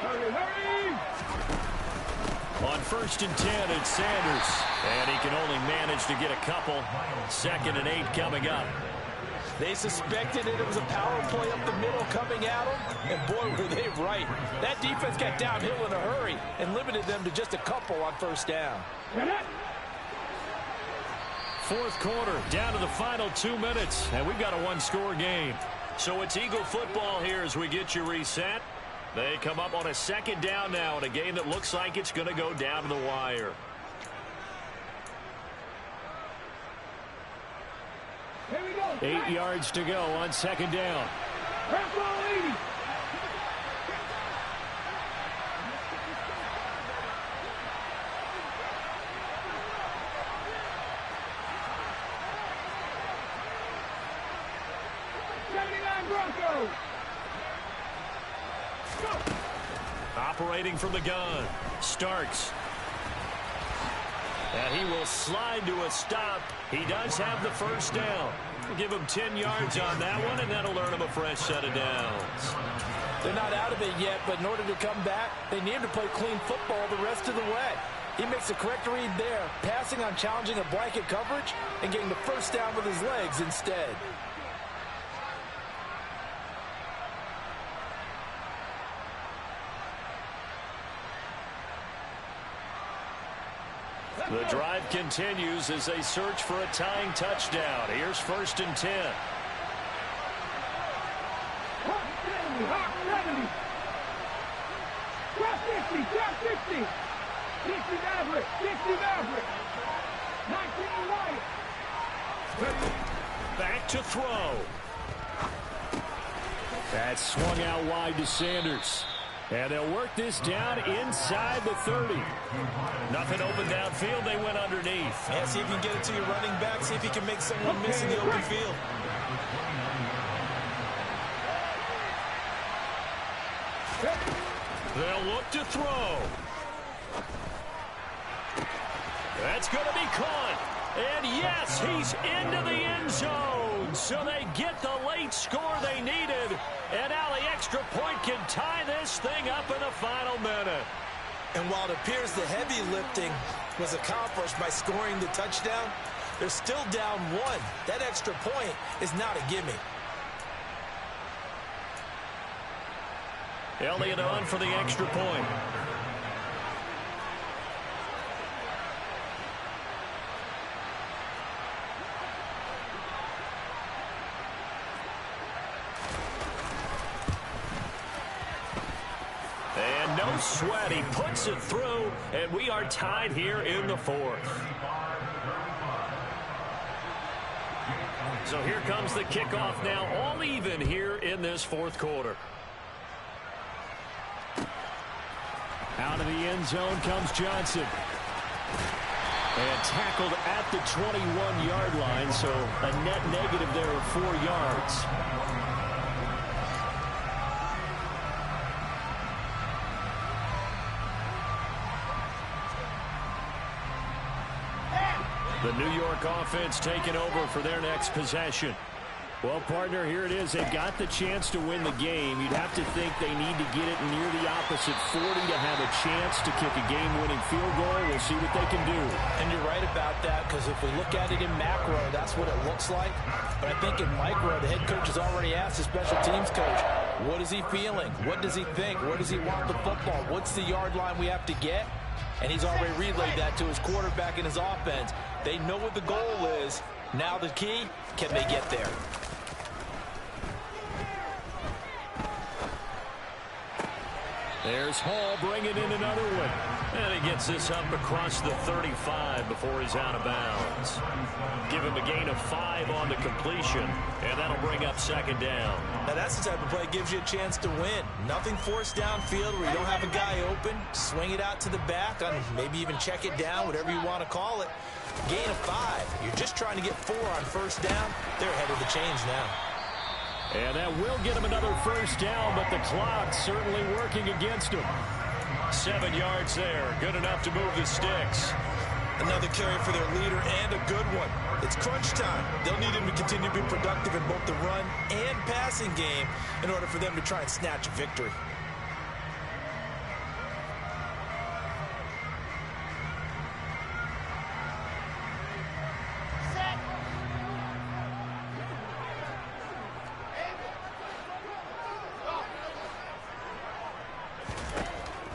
Hurry, hurry! On 1st and 10, it's Sanders. And he can only manage to get a couple. 2nd and 8 coming up. They suspected it was a power play up the middle coming at them. And boy, were they right. That defense got downhill in a hurry and limited them to just a couple on 1st down. 4th quarter, down to the final 2 minutes, and we've got a 1-score game. So it's Eagle football here as we get you reset. They come up on a 2nd down now in a game that looks like it's going to go down to the wire. 8 yards to go on 2nd down. Press ball 80. Broncos. Operating from the gun. Starks. And he will slide to a stop. He does have the first down. We'll give him 10 yards on that one, and that'll earn him a fresh set of downs. They're not out of it yet, but in order to come back, they need to play clean football the rest of the way. He makes the correct read there, passing on challenging a blanket coverage and getting the first down with his legs instead. The drive continues as they search for a tying touchdown. Here's 1st and 10. Hot 70, hot 70. Drop 60, drop 60. 60 Maverick, 60 Maverick. 19 White. Back to throw. That swung out wide to Sanders. And they'll work this down inside the 30. Nothing open downfield. They went underneath. Yeah, see if you can get it to your running back. See if you can make someone miss in the open field. They'll look to throw. That's going to be caught. And yes, he's into the end zone. So they get the late score they needed. And now the extra point can tie this thing up in the final minute. And while it appears the heavy lifting was accomplished by scoring the touchdown, they're still down 1. That extra point is not a gimme. Elliott on for the extra point. And no sweat. He puts it through, and we are tied here in the 4th. So here comes the kickoff now, all even here in this 4th quarter. Out of the end zone comes Johnson. And tackled at the 21-yard line, so a net negative there of 4 yards. The New York offense taking over for their next possession. Well, partner, here it is. They've got the chance to win the game. You'd have to think they need to get it near the opposite 40 to have a chance to kick a game-winning field goal. We'll see what they can do. And you're right about that, because if we look at it in macro, that's what it looks like. But I think in micro, the head coach has already asked the special teams coach, what is he feeling? What does he think? Where does he want the football? What's the yard line we have to get? And he's already relayed that to his quarterback and his offense. They know what the goal is. Now the key, can they get there? There's Hall bringing in another one. And he gets this up across the 35 before he's out of bounds. Give him a gain of 5 on the completion, and that'll bring up 2nd down. Now that's the type of play that gives you a chance to win. Nothing forced downfield where you don't have a guy open. Swing it out to the back, on maybe even check it down, whatever you want to call it. Gain of 5. You're just trying to get 4 on first down. They're ahead of the chains now. And that will get him another first down, but the clock's certainly working against him. 7 yards there. Good enough to move the sticks. Another carry for their leader, and a good one. It's crunch time. They'll need him to continue to be productive in both the run and passing game in order for them to try and snatch a victory.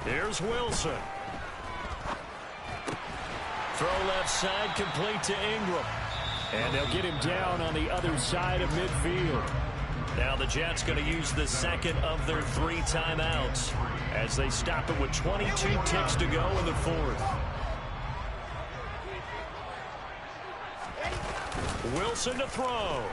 Here's Wilson. Throw left side, complete to Ingram. And they'll get him down on the other side of midfield. Now the Jets going to use the second of their 3 timeouts as they stop it with 22 ticks to go in the 4th. Wilson to throw.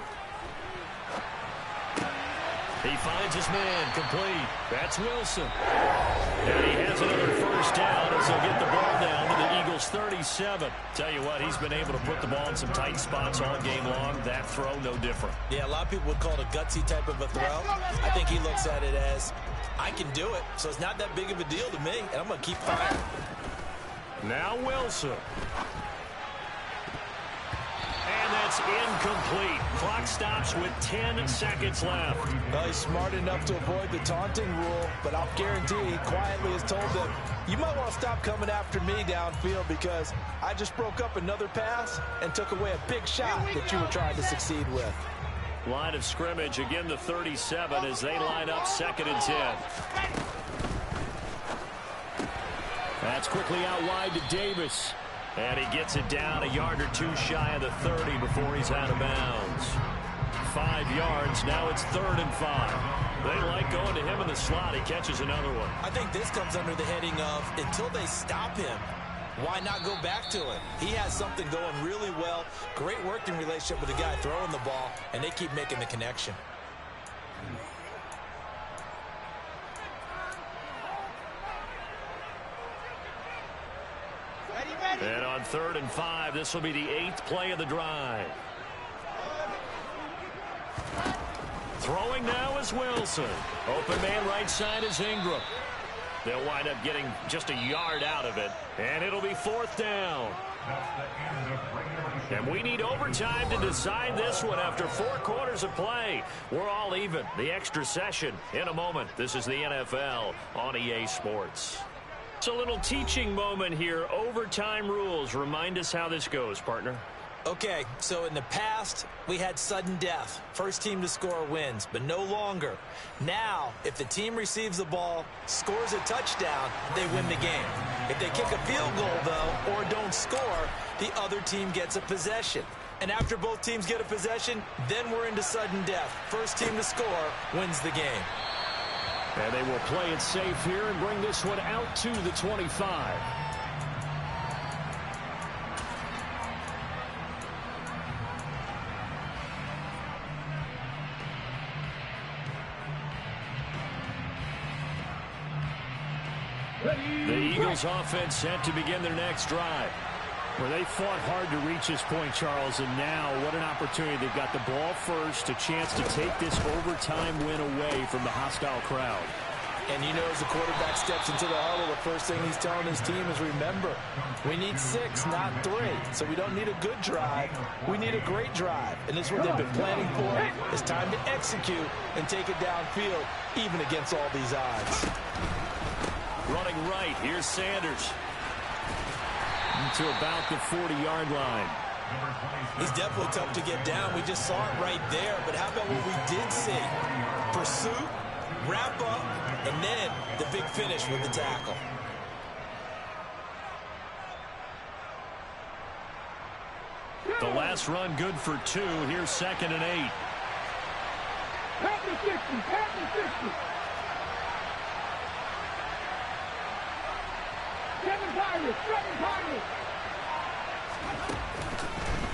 He finds his man, complete. That's Wilson. And he has another first down as he'll get the ball down to the Eagles' 37. Tell you what, he's been able to put the ball in some tight spots all game long. That throw, no different. Yeah, a lot of people would call it a gutsy type of a throw. I think he looks at it as, I can do it, so it's not that big of a deal to me, and I'm going to keep firing. Now Wilson. And that's incomplete. Clock stops with 10 seconds left. Well, he's smart enough to avoid the taunting rule, but I'll guarantee he quietly has told them, you might want to stop coming after me downfield because I just broke up another pass and took away a big shot that you were trying to succeed with. Line of scrimmage, again the 37 as they line up 2nd and 10. That's quickly out wide to Davis. And he gets it down a yard or two shy of the 30 before he's out of bounds. 5 yards, now it's 3rd and 5. They like going to him in the slot. He catches another one. I think this comes under the heading of, until they stop him, why not go back to it? He has something going really well. Great working relationship with the guy throwing the ball, and they keep making the connection. And on 3rd and 5, this will be the 8th play of the drive. Throwing now is Wilson. Open man right side is Ingram. They'll wind up getting just a yard out of it. And it'll be 4th down. And we need overtime to decide this one after 4 quarters of play. We're all even. The extra session in a moment. This is the NFL on EA Sports. It's a little teaching moment here. Overtime rules. Remind us how this goes, partner. Okay, so in the past, we had sudden death. First team to score wins, but no longer. Now, if the team receives the ball, scores a touchdown, they win the game. If they kick a field goal, though, or don't score, the other team gets a possession. And after both teams get a possession, then we're into sudden death. First team to score wins the game. And they will play it safe here and bring this one out to the 25. The Eagles offense set to begin their next drive. Well, they fought hard to reach this point, Charles, and now what an opportunity. They've got the ball first, a chance to take this overtime win away from the hostile crowd. And you know, as the quarterback steps into the huddle, the first thing he's telling his team is, remember, we need 6, not 3. So we don't need a good drive. We need a great drive. And this is what they've been planning for. It's time to execute and take it downfield, even against all these odds. Running right, here's Sanders. To about the 40-yard line. He's definitely tough to get down. We just saw it right there. But how about what we did see? Pursuit, wrap up, and then the big finish with the tackle. The last run good for 2. Here's 2nd and 8. Pass the 60, pass the 60. 7 Pirates, 7 Pirates.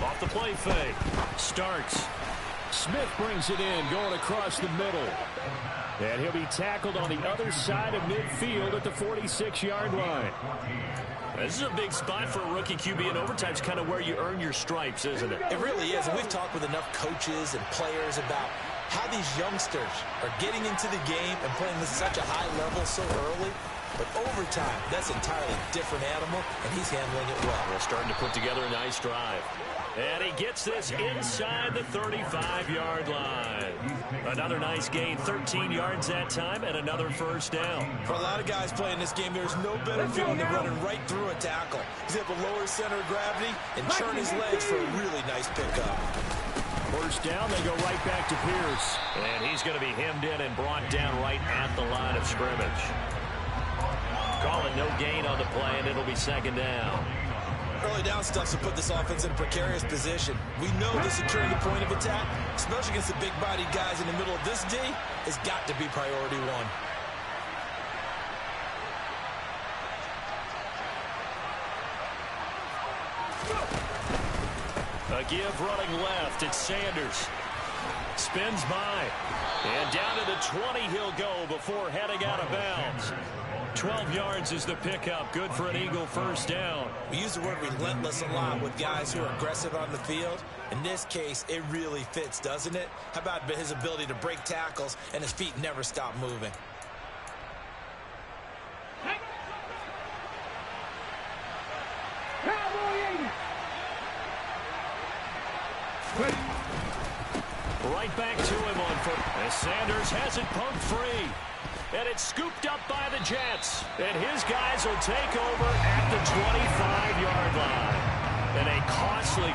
Off the play fake. Starks. Smith brings it in, going across the middle. And he'll be tackled on the other side of midfield at the 46-yard line. This is a big spot for a rookie QB, and overtime's kind of where you earn your stripes, isn't it? It really is, and we've talked with enough coaches and players about how these youngsters are getting into the game and playing at such a high level so early. But overtime, that's an entirely different animal, and he's handling it well. We're starting to put together a nice drive. And he gets this inside the 35-yard line. Another nice gain, 13 yards that time, and another first down. For a lot of guys playing this game, there's no better feeling than running right through a tackle. He's able to lower his center of gravity and turn his legs for a really nice pickup. First down, they go right back to Pierce. And he's going to be hemmed in and brought down right at the line of scrimmage. Calling no gain on the play, and it'll be 2nd down. Early down stuff to put this offense in a precarious position. We know that securing the point of attack, especially against the big-bodied guys in the middle of this D, has got to be priority 1. A give running left. It's Sanders. Spins by. And down to the 20 he'll go before heading out of bounds. 12 yards is the pickup. Good for an Eagle first down. We use the word relentless a lot with guys who are aggressive on the field. In this case, it really fits, doesn't it? How about his ability to break tackles and his feet never stop moving? Right back to him on foot. As Sanders has it pumped free. And it's scooped up by the Jets. And his guys will take over at the 25-yard line. And a costly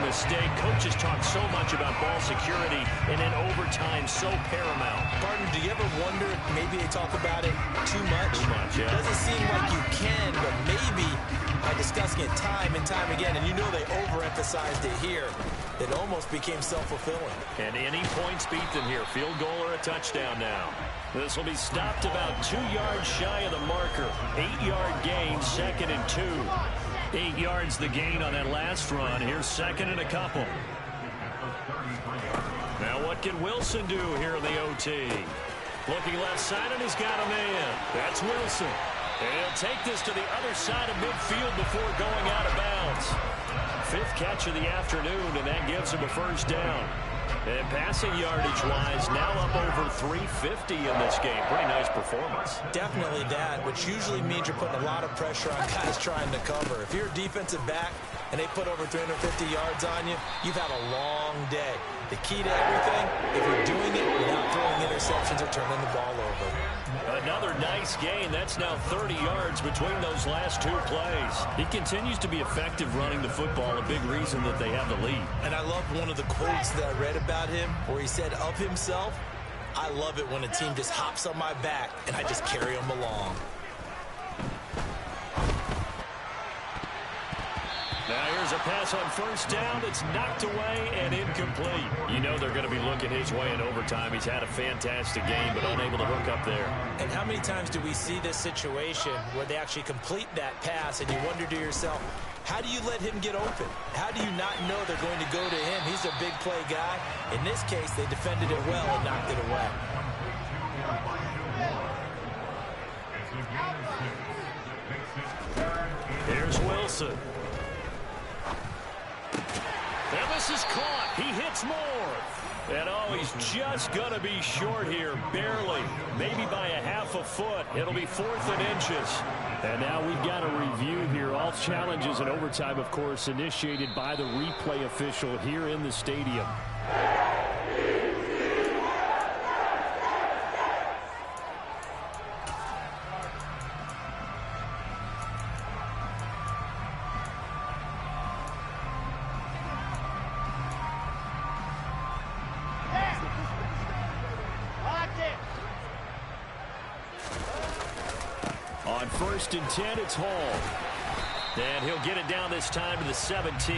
mistake. Coaches talk so much about ball security, and in overtime, so paramount. Barton, do you ever wonder if maybe they talk about it too much? Too much, yeah. It doesn't seem like you can, but maybe by discussing it time and time again, and you know they overemphasized it here, it almost became self-fulfilling. And any points beat them here. Field goal or a touchdown now. This will be stopped about 2 yards shy of the marker. 8-yard gain, 2nd and 2. 8 yards the gain on that last run. Here's 2nd and a couple. Now what can Wilson do here in the OT? Looking left side, and he's got a man. That's Wilson. And he'll take this to the other side of midfield before going out of bounds. 5th catch of the afternoon, and that gives him a first down. And passing yardage-wise, now up over 350 in this game. Pretty nice performance. Definitely that, which usually means you're putting a lot of pressure on guys trying to cover. If you're a defensive back and they put over 350 yards on you, you've had a long day. The key to everything, if you're doing it without throwing interceptions or turning the ball over. Another nice gain. That's now 30 yards between those last 2 plays. He continues to be effective running the football, a big reason that they have the lead. And I love one of the quotes that I read about him where he said of himself, "I love it when a team just hops on my back and I just carry them along." Now here's a pass on first down that's knocked away and incomplete. You know they're going to be looking his way in overtime. He's had a fantastic game, but unable to hook up there. And how many times do we see this situation where they actually complete that pass and you wonder to yourself, how do you let him get open? How do you not know they're going to go to him? He's a big play guy. In this case, they defended it well and knocked it away. Here's Wilson. And this is caught. He hits more. And oh, he's just going to be short here, barely. Maybe by a half a foot. It'll be 4th and inches. And now we've got a review here. All challenges in overtime, of course, initiated by the replay official here in the stadium. On 1st and 10, it's Hall. And he'll get it down this time to the 17.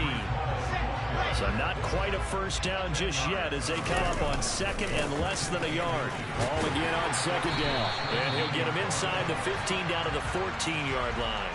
So not quite a first down just yet as they come up on 2nd and less than a yard. Hall again on 2nd down. And he'll get him inside the 15 down to the 14-yard line.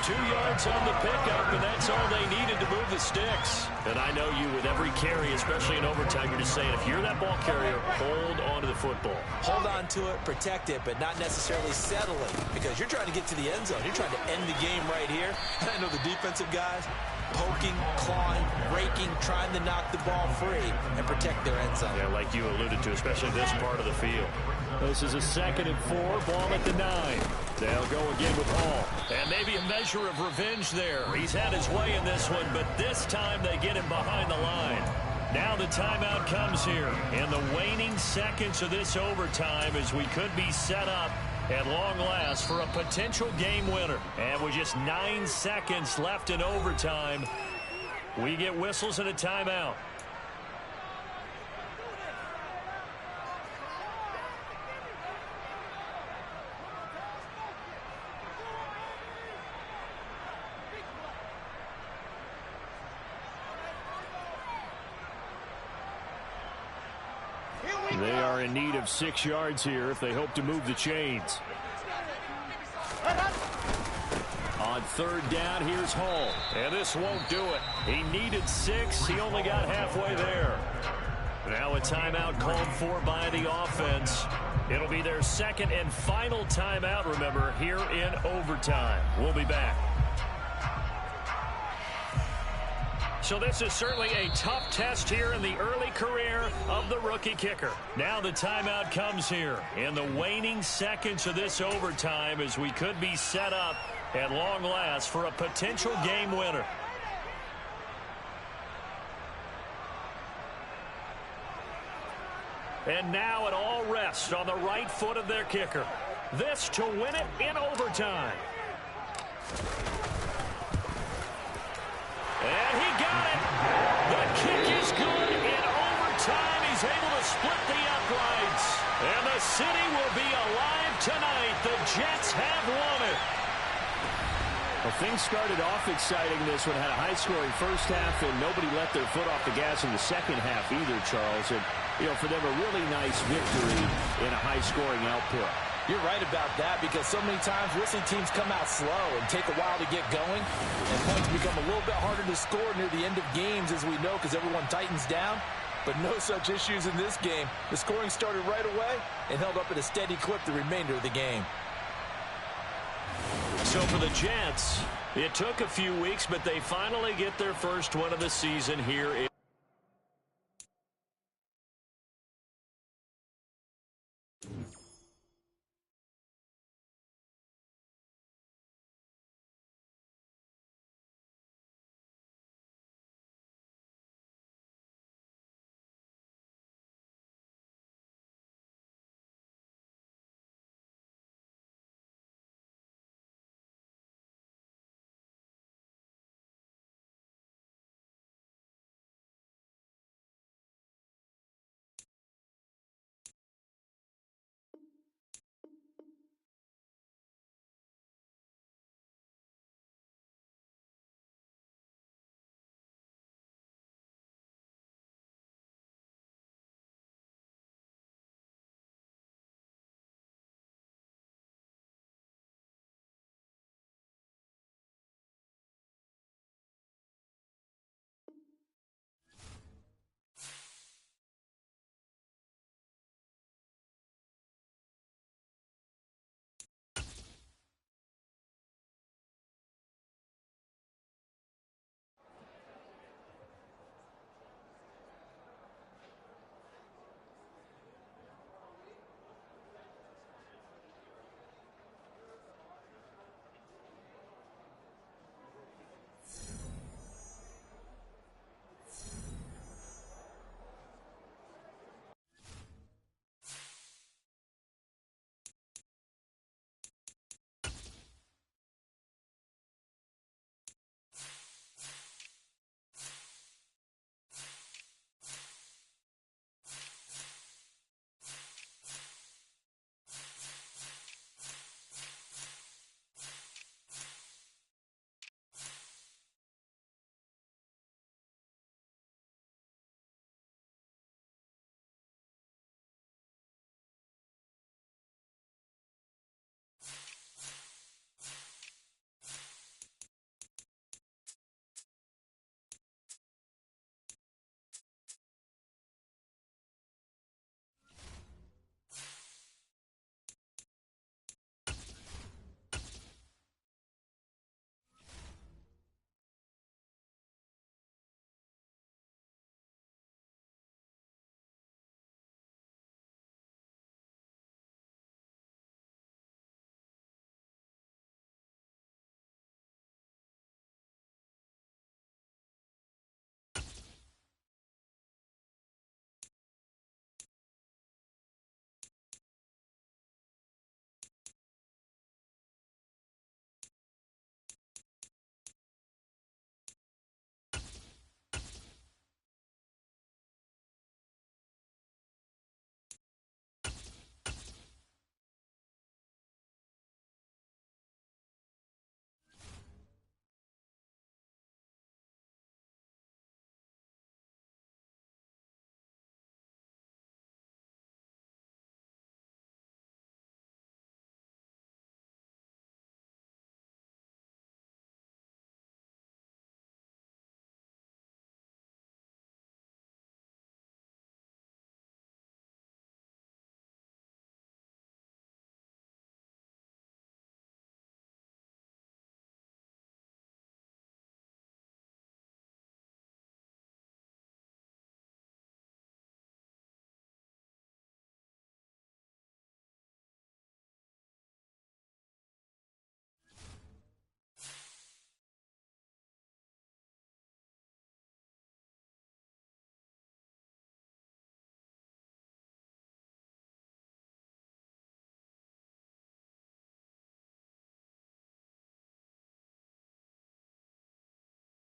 2 yards on the pickup, and that's all they needed to move the sticks. And I know you, with every carry, especially in overtime, you're just saying, if you're that ball carrier, hold on to the football. Hold on to it, protect it, but not necessarily settle it, because you're trying to get to the end zone. You're trying to end the game right here. And I know the defensive guys poking, clawing, raking, trying to knock the ball free and protect their end zone. Yeah, like you alluded to, especially this part of the field. This is a 2nd and 4, ball at the 9. They'll go again with Hall. And maybe a measure of revenge there. He's had his way in this one, but this time they get him behind the line. Now the timeout comes here in the waning seconds of this overtime as we could be set up at long last for a potential game winner. And with just 9 seconds left in overtime, we get whistles and a timeout. They are in need of 6 yards here if they hope to move the chains. On 3rd down, here's Hall. And this won't do it. He needed 6. He only got halfway there. Now a timeout called for by the offense. It'll be their second and final timeout, remember, here in overtime. We'll be back. So this is certainly a tough test here in the early career of the rookie kicker. Now the timeout comes here in the waning seconds of this overtime as we could be set up at long last for a potential game winner. And now it all rests on the right foot of their kicker. This to win it in overtime. And he got it. The kick is good in overtime. He's able to split the uprights. And the city will be alive tonight. The Jets have won it. Well, things started off exciting this one. Had a high-scoring first half, and nobody let their foot off the gas in the second half either, Charles. And, you know, for them, a really nice victory in a high-scoring output. You're right about that because so many times we'll see teams come out slow and take a while to get going. And points become a little bit harder to score near the end of games, as we know, because everyone tightens down. But no such issues in this game. The scoring started right away and held up at a steady clip the remainder of the game. So for the Jets, it took a few weeks, but they finally get their first one of the season here in